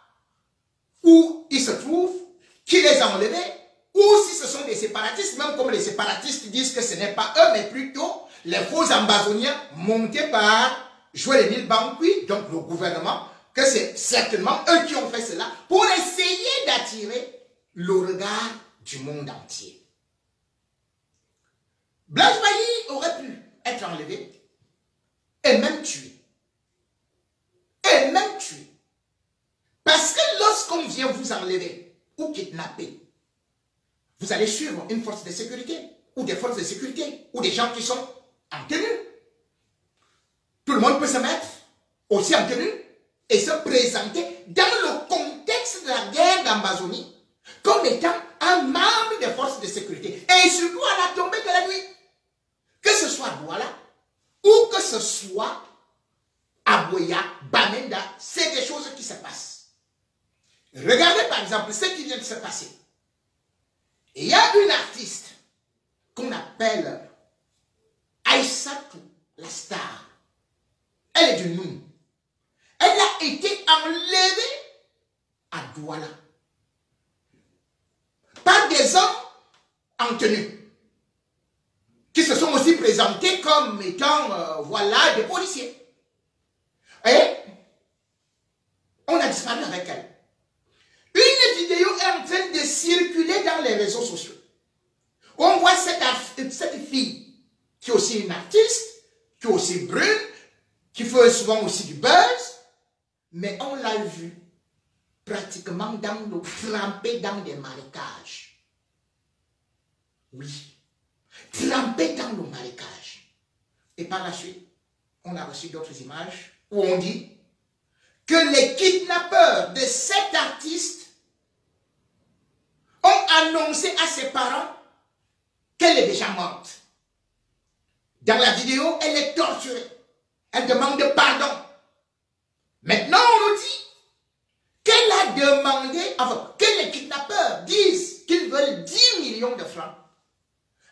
où ils se trouvent, qui les a enlevés, ou si ce sont des séparatistes, même comme les séparatistes disent que ce n'est pas eux, mais plutôt les faux Amazoniens montés par Joël Bankui, donc le gouvernement, que c'est certainement eux qui ont fait cela pour essayer d'attirer le regard du monde entier. Blanche Bailly aurait pu être enlevée et même tuée. Et même tuée. Parce que lorsqu'on vient vous enlever ou kidnapper, vous allez suivre une force de sécurité ou des forces de sécurité ou des gens qui sont en tenue. Tout le monde peut se mettre aussi en tenue et se présenter dans le contexte de la guerre d'Amazonie comme étant un membre des forces de sécurité. Et surtout à la tombée de la nuit. Que ce soit à Douala ou que ce soit à Boya, Bamenda, c'est des choses qui se passent. Regardez par exemple ce qui vient de se passer. Il y a une artiste qu'on appelle Aïssatou, la star. Elle est du Noun. Elle a été enlevée à Douala par des hommes en tenue qui se sont aussi présentés comme étant, voilà, des policiers. Et on a disparu avec elle. Une vidéo est en train de circuler dans les réseaux sociaux. On voit cette fille qui est aussi une artiste, qui est aussi brune, qui fait souvent aussi du buzz, mais on l'a vue pratiquement trempée dans des marécages. Oui, trempée dans le marécage. Et par la suite, on a reçu d'autres images où on dit que les kidnappeurs de cet artiste ont annoncé à ses parents qu'elle est déjà morte. Dans la vidéo, elle est torturée. Elle demande pardon. Maintenant, on nous dit qu'elle a demandé, enfin, que les kidnappeurs disent qu'ils veulent 10 millions de francs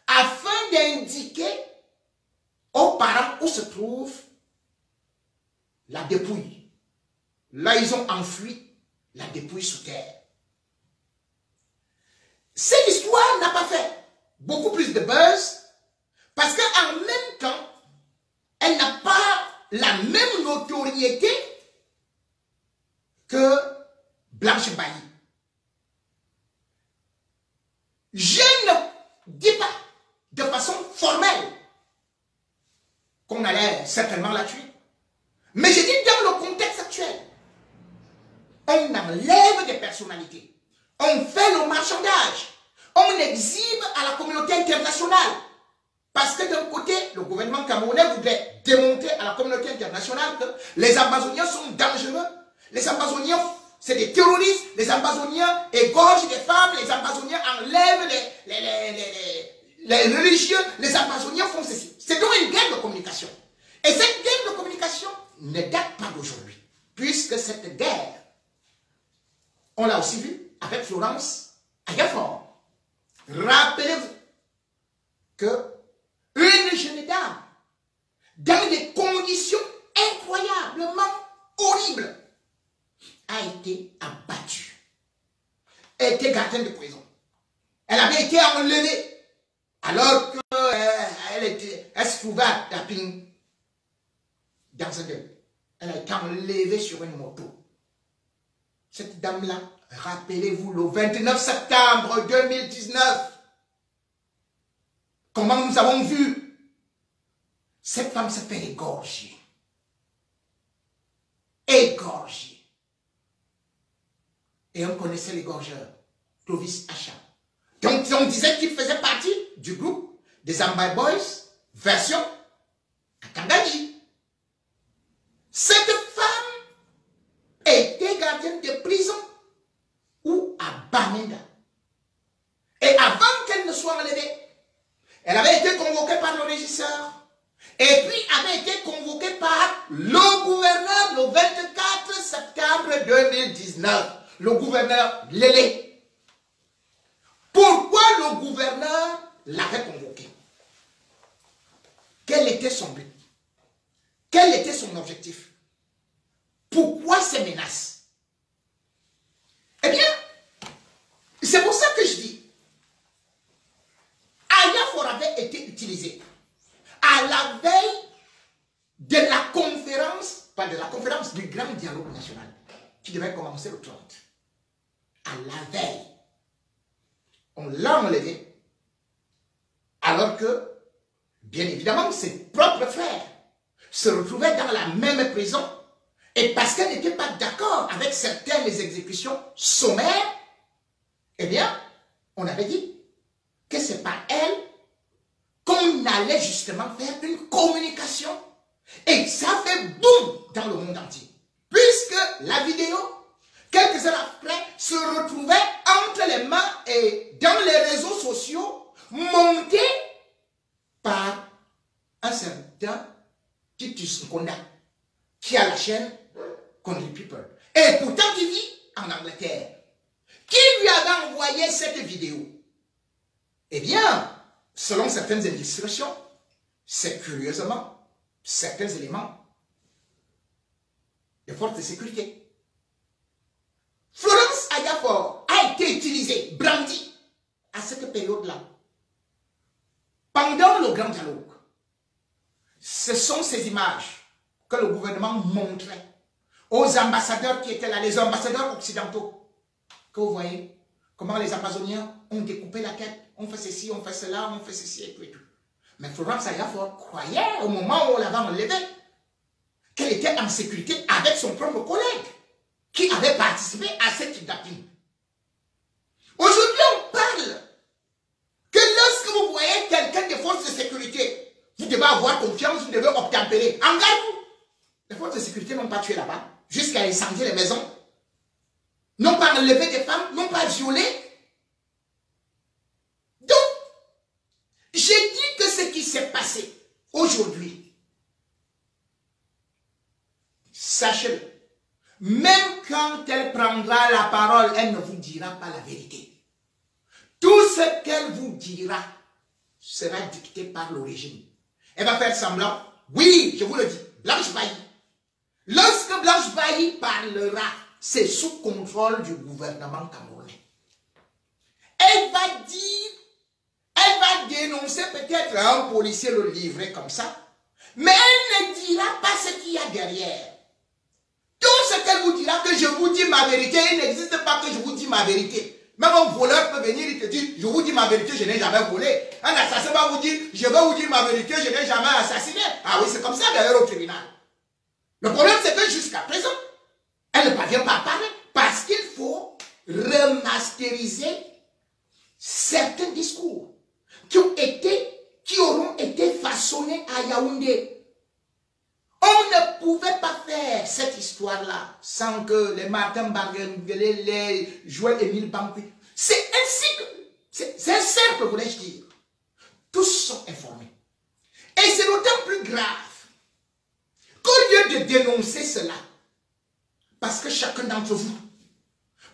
afin d'indiquer aux parents où se trouve la dépouille. Là, ils ont enfoui la dépouille sous terre. Cette histoire n'a pas fait beaucoup plus de buzz parce qu'en même temps, elle n'a pas la même notoriété que Blanche Bailly. Je ne dis pas de façon formelle qu'on allait certainement la tuer. Mais je dis dans le contexte actuel, on enlève des personnalités, on fait le marchandage, on exhibe à la communauté internationale. Parce que d'un côté, le gouvernement camerounais voudrait démontrer à la communauté internationale que les Amazoniens sont dangereux. Les Amazoniens, c'est des terroristes. Les Amazoniens égorgent des femmes. Les Amazoniens enlèvent les religieux. Les Amazoniens font ceci. C'est donc une guerre de communication. Et cette guerre de communication ne date pas d'aujourd'hui. Puisque cette guerre, on l'a aussi vu avec Florence Ayafor. Rappelez-vous que une jeune dame dans des conditions incroyablement horribles, a été abattue. Elle était gardienne de prison. Elle avait été enlevée alors qu'elle se trouvait à Taping dans un deuil. Elle a été enlevée sur une moto. Cette dame-là, rappelez-vous, le 29 septembre 2019, comment nous avons vu cette femme se fait égorger. Égorger. Et on connaissait l'égorgeur, Clovis Achat. Donc on disait qu'il faisait partie du groupe des Ambai Boys, version Akangaji. Cette femme était gardienne de prison ou à Bamenda. Et avant qu'elle ne soit enlevée, elle avait été convoquée par le régisseur. Et puis avait été convoquée par le gouverneur le 24 septembre 2019. Le gouverneur Lélé. Pourquoi le gouverneur l'avait convoqué? Quel était son but? Quel était son objectif? Pourquoi ces menaces? Eh bien, c'est pour ça que je dis, Ayafor avait été utilisé à la veille de la conférence, pas de la conférence, du grand dialogue national, qui devait commencer le 30. À la veille, on l'a enlevé, alors que, bien évidemment, ses propres frères se retrouvaient dans la même prison, et parce qu'elle n'était pas d'accord avec certaines exécutions sommaires, eh bien, on avait dit que c'est par elle qu'on allait justement faire une communication. Et ça fait boum dans le monde entier. Puisque la vidéo, quelques heures après, se retrouvait entre les mains et dans les réseaux sociaux, montée par un certain Titus Nkonda, qui a la chaîne Country People. Et pourtant qui vit en Angleterre. Qui lui avait envoyé cette vidéo? Eh bien, selon certaines illustrations, c'est curieusement certains éléments de forces de sécurité. Florence Ayafor a été utilisée, brandie, à cette période-là. Pendant le grand dialogue, ce sont ces images que le gouvernement montrait aux ambassadeurs qui étaient là, les ambassadeurs occidentaux, que vous voyez, comment les Amazoniens ont découpé la tête, on fait ceci, on fait cela, on fait ceci et tout et tout. Mais Florence Ayafor croyait, au moment où on l'avait enlevée, qu'elle était en sécurité avec son propre collègue, qui avait participé à cette kidnapping. Aujourd'hui, on parle que lorsque vous voyez quelqu'un des forces de sécurité, vous devez avoir confiance, vous devez obtempérer. En garde, les forces de sécurité n'ont pas tué là-bas, jusqu'à incendier les maisons, n'ont pas enlevé des femmes, n'ont pas violé. Donc, j'ai dit que ce qui s'est passé aujourd'hui, sachez-le, même quand elle prendra la parole, elle ne vous dira pas la vérité. Tout ce qu'elle vous dira sera dicté par le régime. Elle va faire semblant. Oui, je vous le dis, Blanche Bailly. Lorsque Blanche Bailly parlera, c'est sous contrôle du gouvernement camerounais. Elle va dire, elle va dénoncer peut-être un policier le livrer comme ça, mais elle ne dira pas ce qu'il y a derrière. Tout ce qu'elle vous dira, que je vous dis ma vérité, il n'existe pas que je vous dis ma vérité. Même un voleur peut venir et te dire, je vous dis ma vérité, je n'ai jamais volé. Un assassin va vous dire, je vais vous dire ma vérité, je n'ai jamais assassiné. Ah oui, c'est comme ça d'ailleurs au tribunal. Le problème, c'est que jusqu'à présent, elle ne parvient pas à parler parce qu'il faut remasteriser certains discours qui auront été façonnés à Yaoundé. On ne pouvait pas faire cette histoire-là sans que les Martin Banguele, les Joël Émile Bangui. C'est un cycle, c'est un cercle, voulais-je dire. Tous sont informés. Et c'est d'autant plus grave qu'au lieu de dénoncer cela, parce que chacun d'entre vous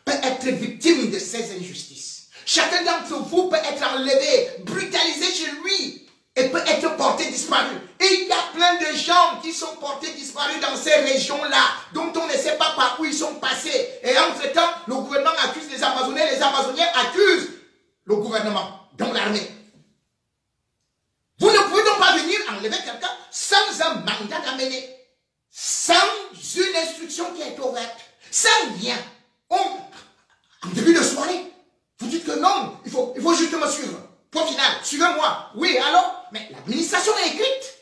peut être victime de ces injustices. Chacun d'entre vous peut être enlevé, brutalisé chez lui. et peut être porté disparu. Et il y a plein de gens qui sont portés disparus dans ces régions-là, dont on ne sait pas par où ils sont passés. Et entre-temps, le gouvernement accuse les Amazoniens accusent le gouvernement, donc l'armée. Vous ne pouvez donc pas venir enlever quelqu'un sans un mandat d'amener, sans une instruction qui est ouverte, sans rien. En début de soirée, vous dites que non, il faut juste me suivre. Point final, suivez-moi. Oui, alors, mais l'administration est écrite.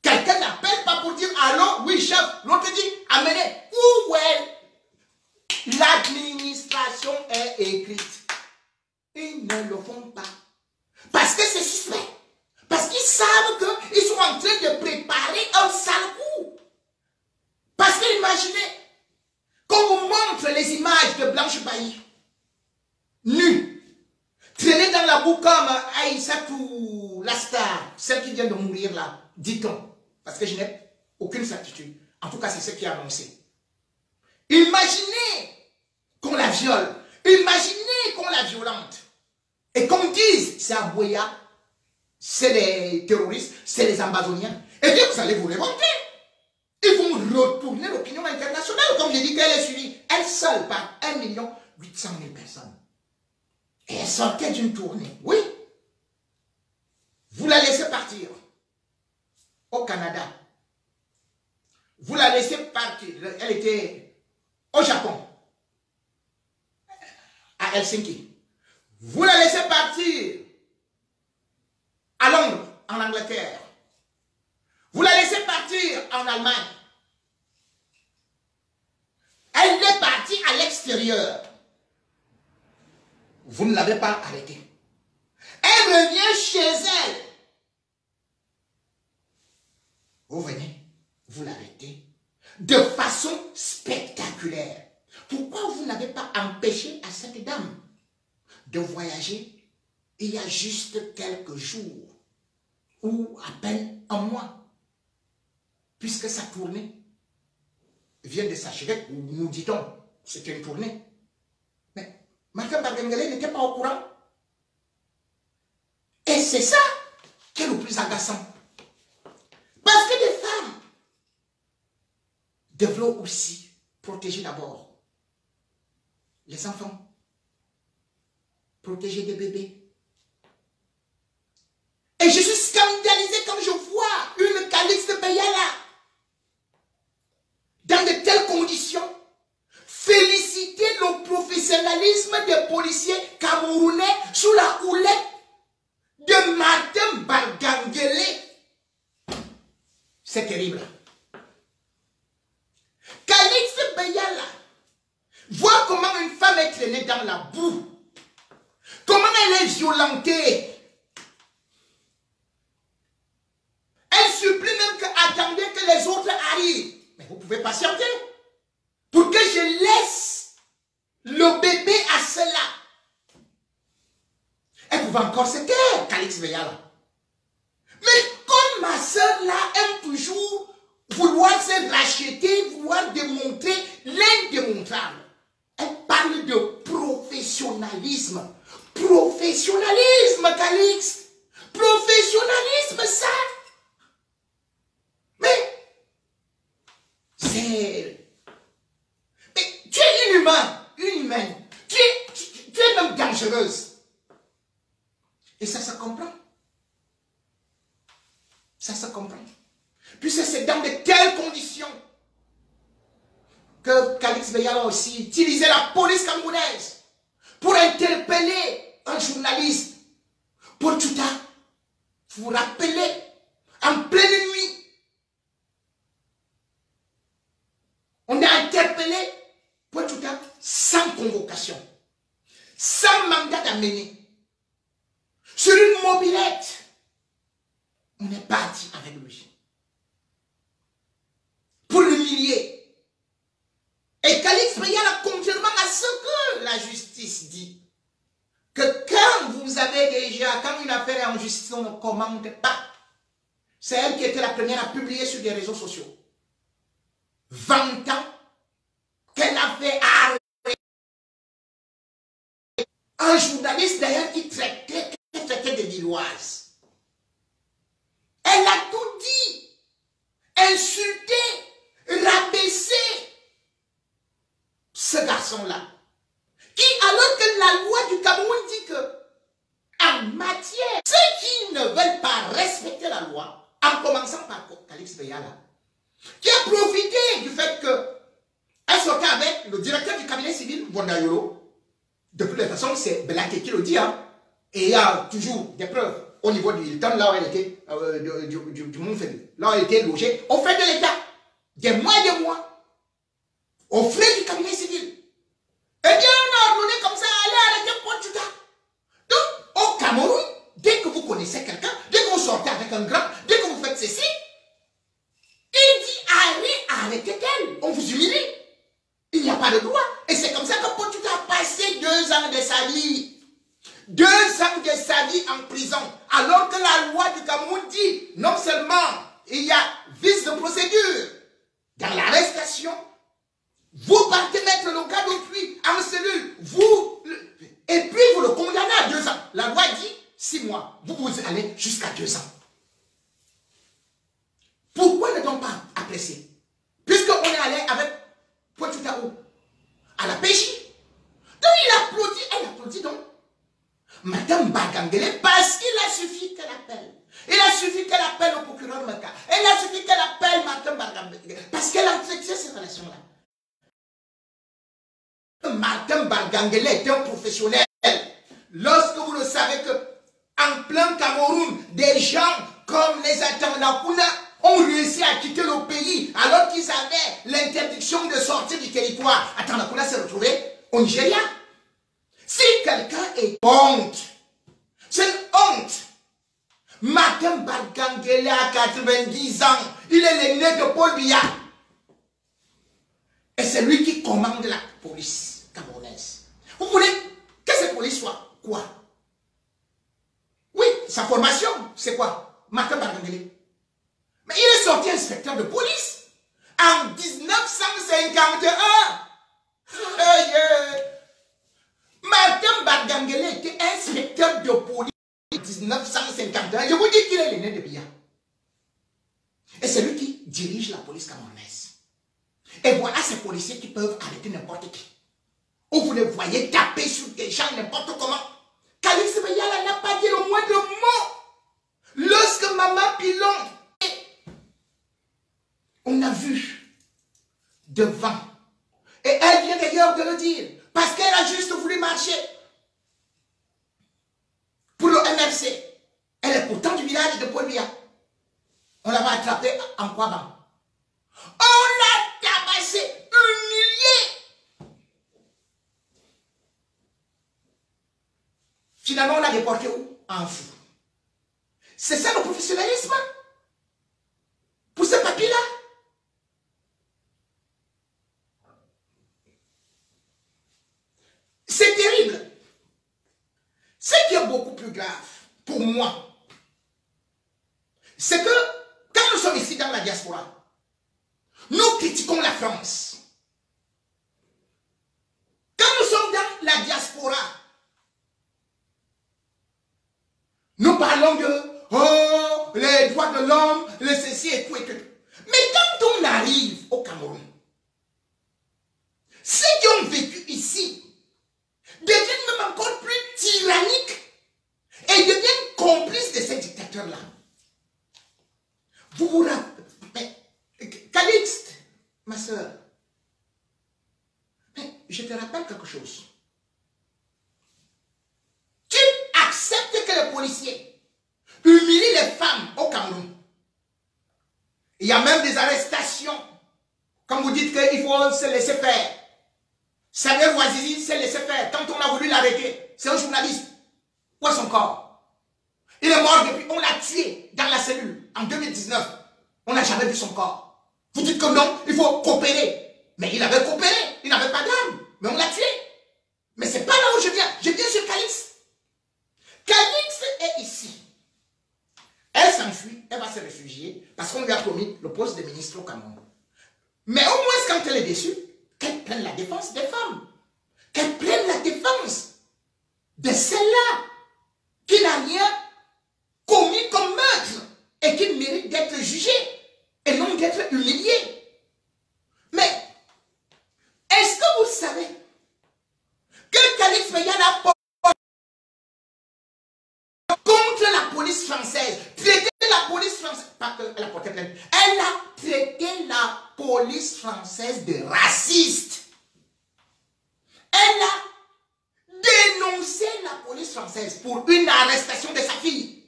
Quelqu'un n'appelle pas pour dire allô, oui chef. L'autre dit amenez. Où est l'administration est écrite? Ils ne le font pas. Parce que c'est suspect. Parce qu'ils savent qu'ils sont en train de préparer un sale coup. Parce que imaginez qu'on vous montre les images de Blanche Bailly, nue, traînée dans la boue comme Aïssatou, la star, celle qui vient de mourir là, dit-on. Parce que je n'ai aucune certitude. En tout cas, c'est ce qui est annoncé. Imaginez qu'on la viole. Imaginez qu'on la violente. Et qu'on dise, c'est Aboya, c'est les terroristes, c'est les Amazoniens. Et bien, vous allez vous révolter. Ils vont retourner l'opinion internationale. Comme j'ai dit qu'elle est suivie, elle seule, par 1 800 000 personnes. Et elle sortait d'une tournée. Oui. Vous la laissez partir au Canada. Vous la laissez partir. Elle était au Japon, à Helsinki. Vous la laissez partir à Londres, en Angleterre. Vous la laissez partir en Allemagne. Elle est partie à l'extérieur. Vous ne l'avez pas arrêtée. Elle revient chez elle. Vous venez, vous l'arrêtez de façon spectaculaire. Pourquoi vous n'avez pas empêché à cette dame de voyager il y a juste quelques jours ou à peine un mois, puisque sa tournée vient de s'achever, nous dit-on, c'était une tournée. Mais Martin Barbengalé n'était pas au courant. Et c'est ça qui est le plus agaçant. Parce que des femmes devront aussi protéger d'abord les enfants, protéger des bébés. Et je suis scandalisé quand je vois une Calixte Beyala dans de telles conditions féliciter le professionnalisme des policiers camerounais sous la houlette de Martin Barbengalé. C'est terrible. Calixte Beyala voit comment une femme est traînée dans la boue, comment elle est violentée. Elle supplie même que attendez que les autres arrivent. Mais vous pouvez patienter pour que je laisse le bébé à cela. Elle pouvait encore se taire, Calixte Beyala. Mais comme ma soeur là aime toujours vouloir se racheter, vouloir démontrer l'indémontrable, elle parle de professionnalisme. Professionnalisme, Calixte. Professionnalisme, ça. Mais c'est... Mais tu es une humaine. Tu es même dangereuse. Et ça se comprend. Ça se comprend. Puisque c'est dans de telles conditions que Calixte Beyala a aussi utilisé la police camerounaise pour interpeller un journaliste. Pour tout à vous rappeler, en pleine nuit, on a interpellé pour tout à sans convocation, sans mandat d'amener, sur une mobilette. On est parti avec lui pour l'humilier. Et Calixte Beyala, contrairement à ce que la justice dit, que quand vous avez déjà, quand une affaire est en justice, on ne commande pas. C'est elle qui était la première à publier sur les réseaux sociaux, vantant qu'elle avait arrêté un journaliste d'ailleurs qui traitait des Lilloises. insulter, rabaisser ce garçon-là. Qui, alors que la loi du Cameroun dit que, en matière, ceux qui ne veulent pas respecter la loi, en commençant par Calix Beyala, qui a profité du fait qu'elle sortait avec le directeur du cabinet civil, Bondayolo. De toute façon, c'est Belaké qui le dit, hein. Et il y a toujours des preuves au niveau du Hilton, là où elle était, du Montferrand, là où elle était logée, au frais de l'État, des mois et des mois, au frais du cabinet civil. Eh bien, on a ordonné comme ça, allez arrêter Pochuta. Donc, au Cameroun, dès que vous connaissez quelqu'un, dès que vous sortez avec un grand, dès que vous faites ceci, il dit, allez, arrêtez-elle, on vous humilie. Il n'y a pas de droit. Et c'est comme ça que Pochuta a passé 2 ans de sa vie. 2 ans de sa vie en prison. Alors que la loi du Cameroun dit, non seulement il y a vice de procédure dans l'arrestation, vous partez mettre le gars d'autrui en cellule, et puis vous le condamnez à 2 ans. La loi dit 6 mois. Vous allez jusqu'à 2 ans. Pourquoi ne t-on pas apprécier? Puisqu'on est allé avec Pochuta à la PJ. Donc il applaudit, elle applaudit donc. Madame Bagangele, parce qu'il a suffi qu'elle appelle. Il a suffi qu'elle appelle au procureur Maka. Il a suffi qu'elle appelle Madame Bagangele. Parce qu'elle a entretient ces relations-là. Madame Bagangele est un professionnel. Lorsque vous le savez que en plein Cameroun, des gens comme les Atanakuna ont réussi à quitter le pays alors qu'ils avaient l'interdiction de sortir du territoire. Atanakuna s'est retrouvé au Nigeria. Si quelqu'un est honte, c'est une honte. Madame Bagangele a 90 ans. Il est l'aîné de Paul Biya. Et c'est lui qui commande la police camerounaise. Vous voulez que cette police soit quoi? Oui, sa formation, c'est quoi? Madame Bagangele. Mais il est sorti inspecteur de police en 1951. Madame Bagangele était inspecteur de police en 1951. Je vous dis qu'il est l'aîné de Biya. Et c'est lui qui dirige la police camerounaise. Et voilà ces policiers qui peuvent arrêter n'importe qui. Ou vous les voyez taper sur des gens n'importe comment. Calix Beyala n'a pas dit le moindre mot. Lorsque Maman Pilon, on a vu devant. Et elle vient d'ailleurs de le dire. Parce qu'elle a juste voulu marcher pour le MRC. Elle est pourtant du village de Paul Biya. On l'avait attrapée en Kouaban. On l'a tabassé, humilié. Finalement, on l'a déporté où? En fou. C'est ça le professionnalisme? Pour ce papier-là? C'est terrible. Ce qui est beaucoup plus grave pour moi, c'est que quand nous sommes ici dans la diaspora, nous critiquons la France. Quand nous sommes dans la diaspora, nous parlons de les droits de l'homme, les ceci et tout et tout. Mais quand on arrive au Cameroun, ceux qui ont vécu ici deviennent même encore plus tyranniques et deviennent complices de ces dictateurs-là. Vous vous rappelez, Calixte, ma soeur, je te rappelle quelque chose. Tu acceptes que les policiers humilient les femmes au Cameroun. Il y a même des arrestations. Comme vous dites qu'il faut se laisser faire. Samuel Ouazizi s'est laissé faire. Quand on a voulu l'arrêter, c'est un journaliste. Où est son corps? Il est mort depuis. On l'a tué dans la cellule en 2019. On n'a jamais vu son corps. Vous dites que non, il faut coopérer. Mais il avait coopéré. Il n'avait pas d'armes. Mais on l'a tué. Mais c'est pas là où je viens. Je viens sur Calix. Calix est ici. Elle s'enfuit. Elle va se réfugier parce qu'on lui a promis le poste de ministre au Cameroun. Mais au moins, quand elle est déçue, qu'elle prenne la défense des femmes. Qu'elle prenne la défense de celle-là qui n'a rien commis comme meurtre et qui mérite d'être jugée et non d'être Calix Beyala contre la police française, traité la police française, pas qu'elle a porté plainte, elle a traité la police française de raciste. Elle a dénoncé la police française pour une arrestation de sa fille.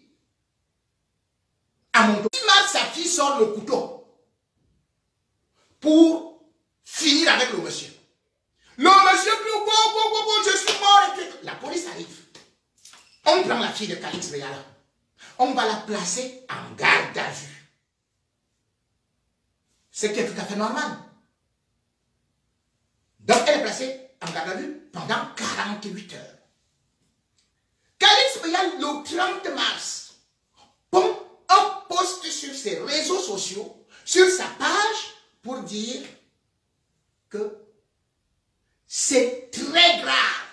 À mon tour, sa fille sort le couteau pour finir avec le monsieur. Le monsieur dit, je suis mort. La police arrive. On prend la fille de Calix Beyala. On va la placer en garde à vue. Ce qui est tout à fait normal. Donc elle est placée en garde à vue pendant 48 heures. Calix Beyala, le 30 mars, pond un post sur ses réseaux sociaux, sur sa page, pour dire que c'est très grave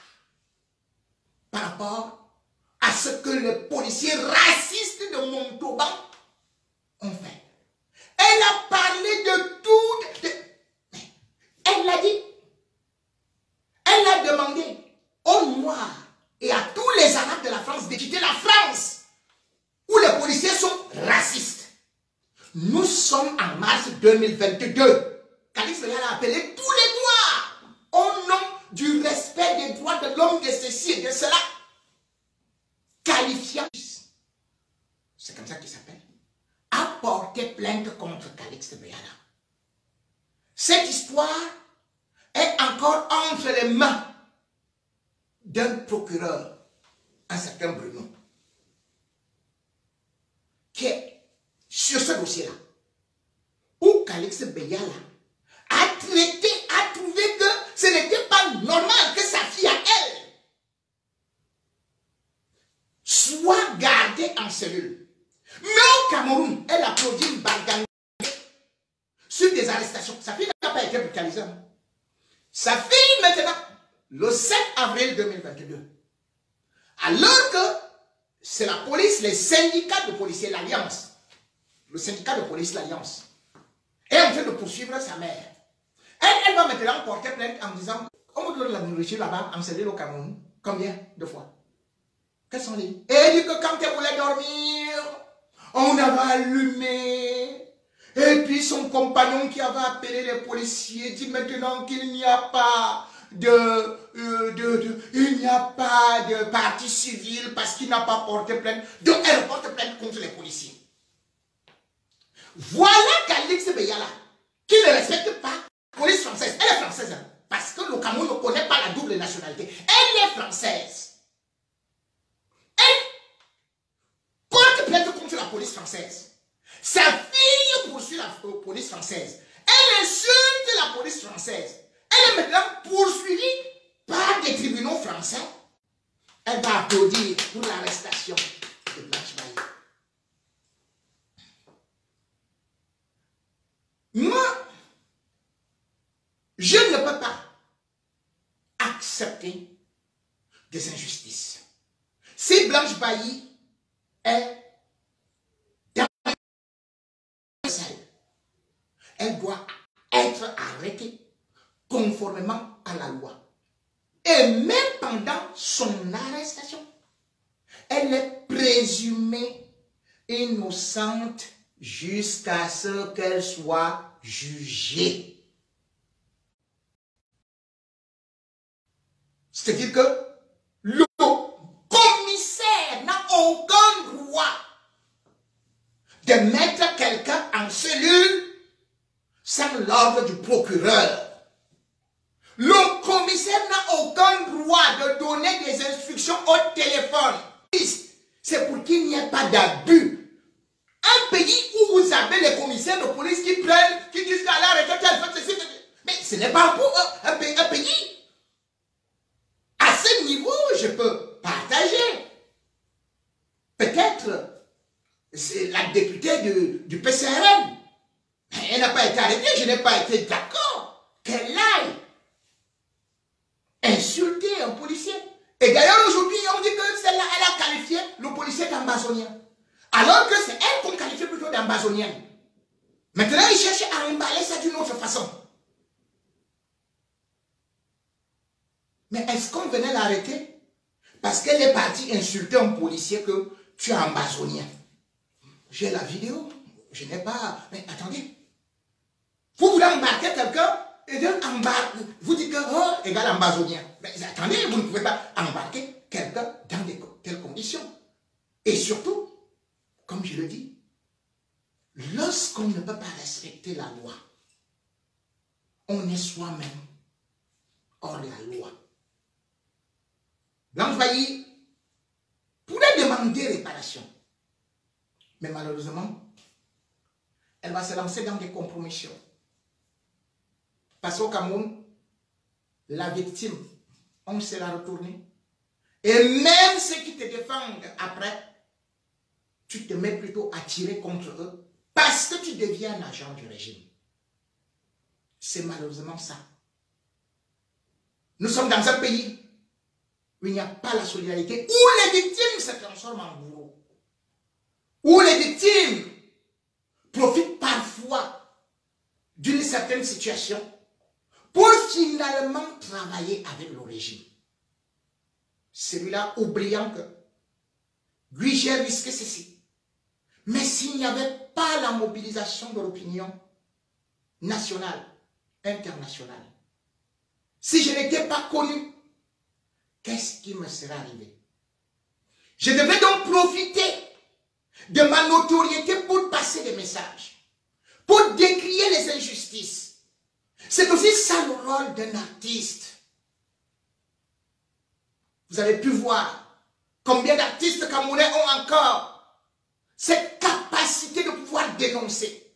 par rapport à ce que les policiers racistes de Montauban ont fait. Elle a parlé de tout. Elle l'a dit. Elle a demandé aux Noirs et à tous les Arabes de la France de quitter la France, où les policiers sont racistes. Nous sommes en mars 2022. Calix Beyala a appelé tous les Noirs au nom du respect des droits de l'homme, de ceci et de cela, qualifiant, c'est comme ça qu'il s'appelle, a porté plainte contre Calix Beyala. Cette histoire est encore entre les mains d'un procureur, un certain Bruno, qui est sur ce dossier-là, où Calix Beyala a traité, a trouvé que ce n'était pas normal que sa fille à elle soit gardée en cellule. Mais au Cameroun, elle applaudit une bargagne sur des arrestations. Sa fille n'a pas été brutalisée. Sa fille, maintenant, le 7 avril 2022, alors que c'est la police, les syndicats de policiers, l'Alliance, le syndicat de police, l'Alliance, est en train de poursuivre sa mère. Elle va maintenant porter plainte en disant, on vous donne la nourriture là-bas, en cellule au Cameroun, combien de fois? Quels sont les... Et elle dit que quand elle voulait dormir, on avait allumé. Et puis son compagnon qui avait appelé les policiers dit maintenant qu'il n'y a pas il n'y a pas de partie civile parce qu'il n'a pas porté plainte. Donc elle porte plainte contre les policiers. Voilà Calix Beyala qui ne respecte pas la police française. Elle est française hein, parce que le Cameroun ne connaît pas la double nationalité. Elle est française. Elle porte plainte contre la police française. Sa fille poursuit la police française. Elle insulte la police française. Elle est maintenant poursuivie par des tribunaux français. Elle va applaudir pour l'arrestation de Blanche Bailly. Moi, je ne peux pas accepter des injustices. Si Blanche Bailly est dans elle doit être arrêtée conformément à la loi. Et même pendant son arrestation, elle est présumée innocente jusqu'à ce qu'elle soit jugée. C'est-à-dire que le commissaire n'a aucun droit de mettre quelqu'un en cellule sans l'ordre du procureur. Le commissaire n'a aucun droit de donner des instructions au téléphone. C'est pour qu'il n'y ait pas d'abus. Un pays où vous avez les commissaires de police qui prennent, qui disent qu'à la retraite, elle fait ceci, mais ce n'est pas pour un pays. À ce niveau, je peux partager. Peut-être, c'est la députée du PCRN. Elle n'a pas été arrêtée, je n'ai pas été d'accord qu'elle aille insulter un policier. Et d'ailleurs, aujourd'hui, on dit que celle-là, elle a qualifié le policier d'ambazonien. Alors que c'est elle qu'on qualifie plutôt d'ambazonienne. Maintenant, ils cherchent à emballer ça d'une autre façon. Mais est-ce qu'on venait l'arrêter? Parce qu'elle est partie insulter un policier que tu as ambazonien. J'ai la vidéo. Je n'ai pas... Mais attendez. Vous voulez embarquer quelqu'un et vous dites que oh, égal ambazonien. Mais attendez, vous ne pouvez pas embarquer quelqu'un dans de telles conditions. Et surtout, comme je le dis, lorsqu'on ne peut pas respecter la loi, on est soi-même hors la loi. L'envahie pourrait demander réparation. Mais malheureusement, elle va se lancer dans des compromissions. Parce qu'au Cameroun, la victime, on sait la retourner. Et même ceux qui te défendent après, tu te mets plutôt à tirer contre eux parce que tu deviens un agent du régime. C'est malheureusement ça. Nous sommes dans un pays où il n'y a pas la solidarité, où les victimes se transforment en bourreaux, où les victimes profitent parfois d'une certaine situation pour finalement travailler avec le régime. Celui-là oubliant que lui, j'ai risqué ceci. Mais s'il n'y avait pas la mobilisation de l'opinion nationale, internationale, si je n'étais pas connu, qu'est-ce qui me serait arrivé? Je devais donc profiter de ma notoriété pour passer des messages, pour décrier les injustices. C'est aussi ça le rôle d'un artiste. Vous avez pu voir combien d'artistes camerounais ont encore cette capacité de pouvoir dénoncer,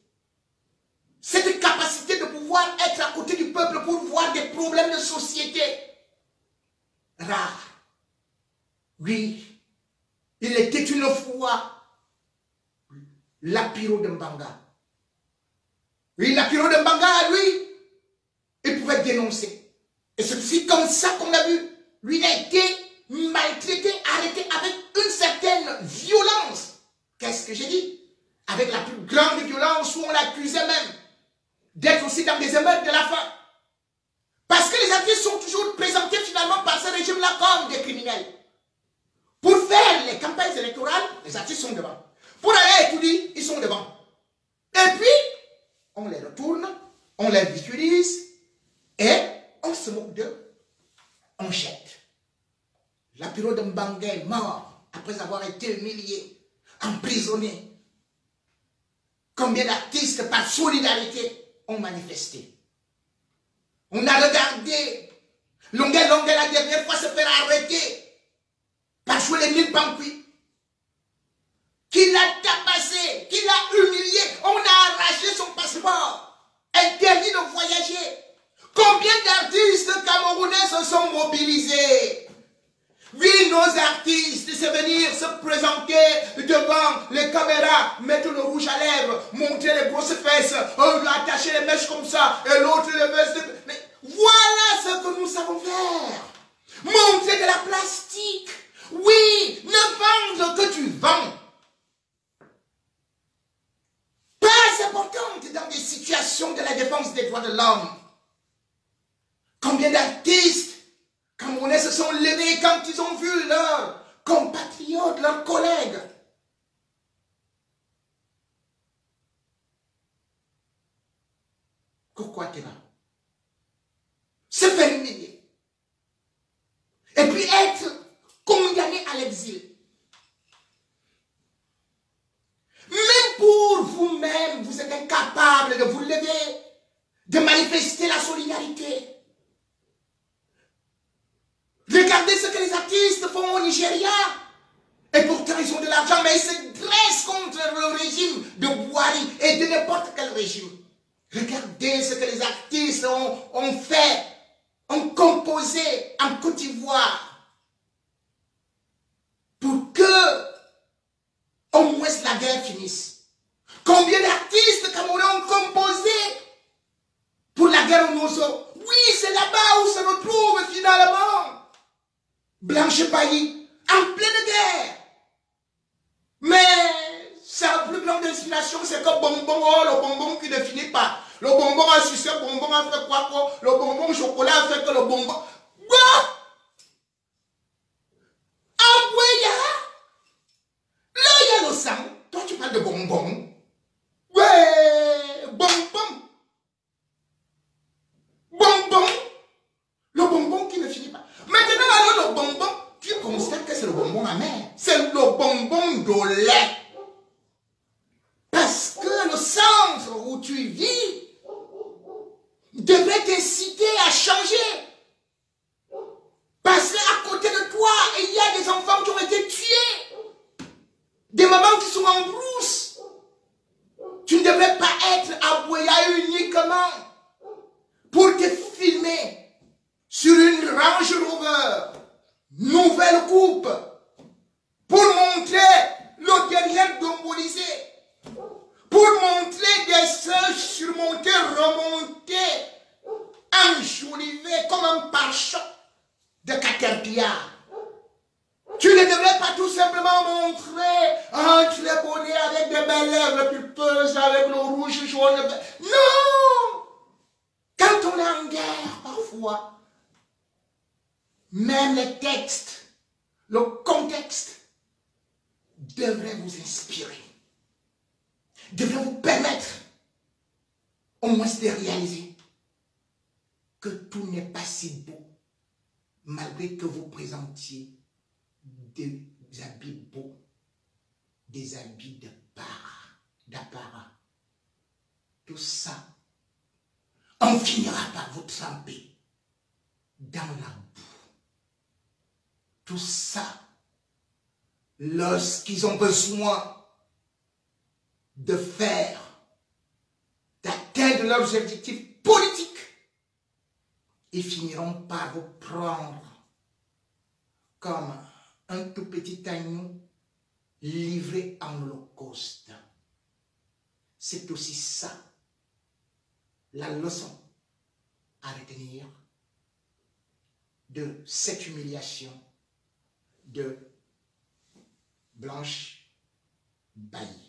cette capacité de pouvoir être à côté du peuple pour voir des problèmes de société. Rare. Oui, il était une fois Lapiro de Mbanga. Oui, Lapiro de Mbanga, lui, il pouvait dénoncer. Et c'est aussi comme ça qu'on a vu. Lui, il a été maltraité, arrêté avec une certaine violence. Qu'est-ce que j'ai dit? Avec la plus grande violence où on l'accusait même d'être aussi dans des émeutes de la faim. Parce que les artistes sont toujours présentés finalement par ce régime-là comme des criminels. Pour faire les campagnes électorales, les artistes sont devant. Pour aller étudier, ils sont devant. Et puis, on les retourne, on les ridiculise et on se moque d'eux. On jette. Lapiro de Mbanga est mort après avoir été humilié, emprisonné. Combien d'artistes par solidarité ont manifesté? On a regardé Longuet la dernière fois se faire arrêter par jouer les 1000 panquis. Qui l'a tabassé, qui l'a humilié. On a arraché son passeport. Interdit de voyager. Combien d'artistes camerounais se sont mobilisés? Oui, nos artistes, c'est venir se présenter devant les caméras, mettre le rouge à lèvres, montrer les grosses fesses, attacher les mèches comme ça, et l'autre les vestes. Mais voilà ce que nous savons faire. Montrer de la plastique. Oui, ne vendre que tu vends. Pas importante dans des situations de la défense des droits de l'homme. Combien d'artistes camerounais se sont levés quand ils ont vu leurs compatriotes, leurs collègues. Pourquoi t'es là? Se faire humilier. Et puis être condamné à l'exil. Même pour vous-même, vous êtes incapable de vous lever, de manifester la solidarité. Regardez ce que les artistes font au Nigeria. Et pourtant, ils ont de l'argent, mais ils se dressent contre le régime de Buhari et de n'importe quel régime. Regardez ce que les artistes ont fait, ont composé en Côte d'Ivoire. Pour que, au moins, la guerre finisse. Combien d'artistes camerounais ont composé pour la guerre au Nozo? Oui, c'est là-bas où se retrouve finalement Blanche Bailly, en pleine guerre. Mais sa plus grande inspiration, c'est que bonbon, le bonbon qui ne finit pas. Le bonbon a sucé, le bonbon a fait quoi? Le bonbon au chocolat a fait que le bonbon... Quoi? ma mère, c'est le bonbon de lait. Parce que le centre où tu vis devrait t'inciter à changer. Parce qu'à côté de toi, il y a des enfants qui ont été tués. Des mamans qui sont en brousse. Tu ne devrais pas être à Boya uniquement pour te filmer sur une Range Rover, nouvelle coupe, pour montrer le derrière dombolisé, pour montrer des seins surmontés, remontés, enjolivés comme un pare-choc de Caterpillar. Tu ne devrais pas tout simplement montrer entre les bonnets avec des belles lèvres pulpeuses, avec le rouge jaune. Non! Quand on est en guerre, parfois, même les textes, le contexte devrait vous inspirer, devrait vous permettre au moins de réaliser que tout n'est pas si beau, malgré que vous présentiez des habits beaux, des habits d'apparat. Tout ça, on finira par vous tremper dans la boue. Tout ça, lorsqu'ils ont besoin de faire, d'atteindre leurs objectifs politiques, ils finiront par vous prendre comme un tout petit agneau livré en holocauste. C'est aussi ça, la leçon à retenir de cette humiliation de Blanche Bailly.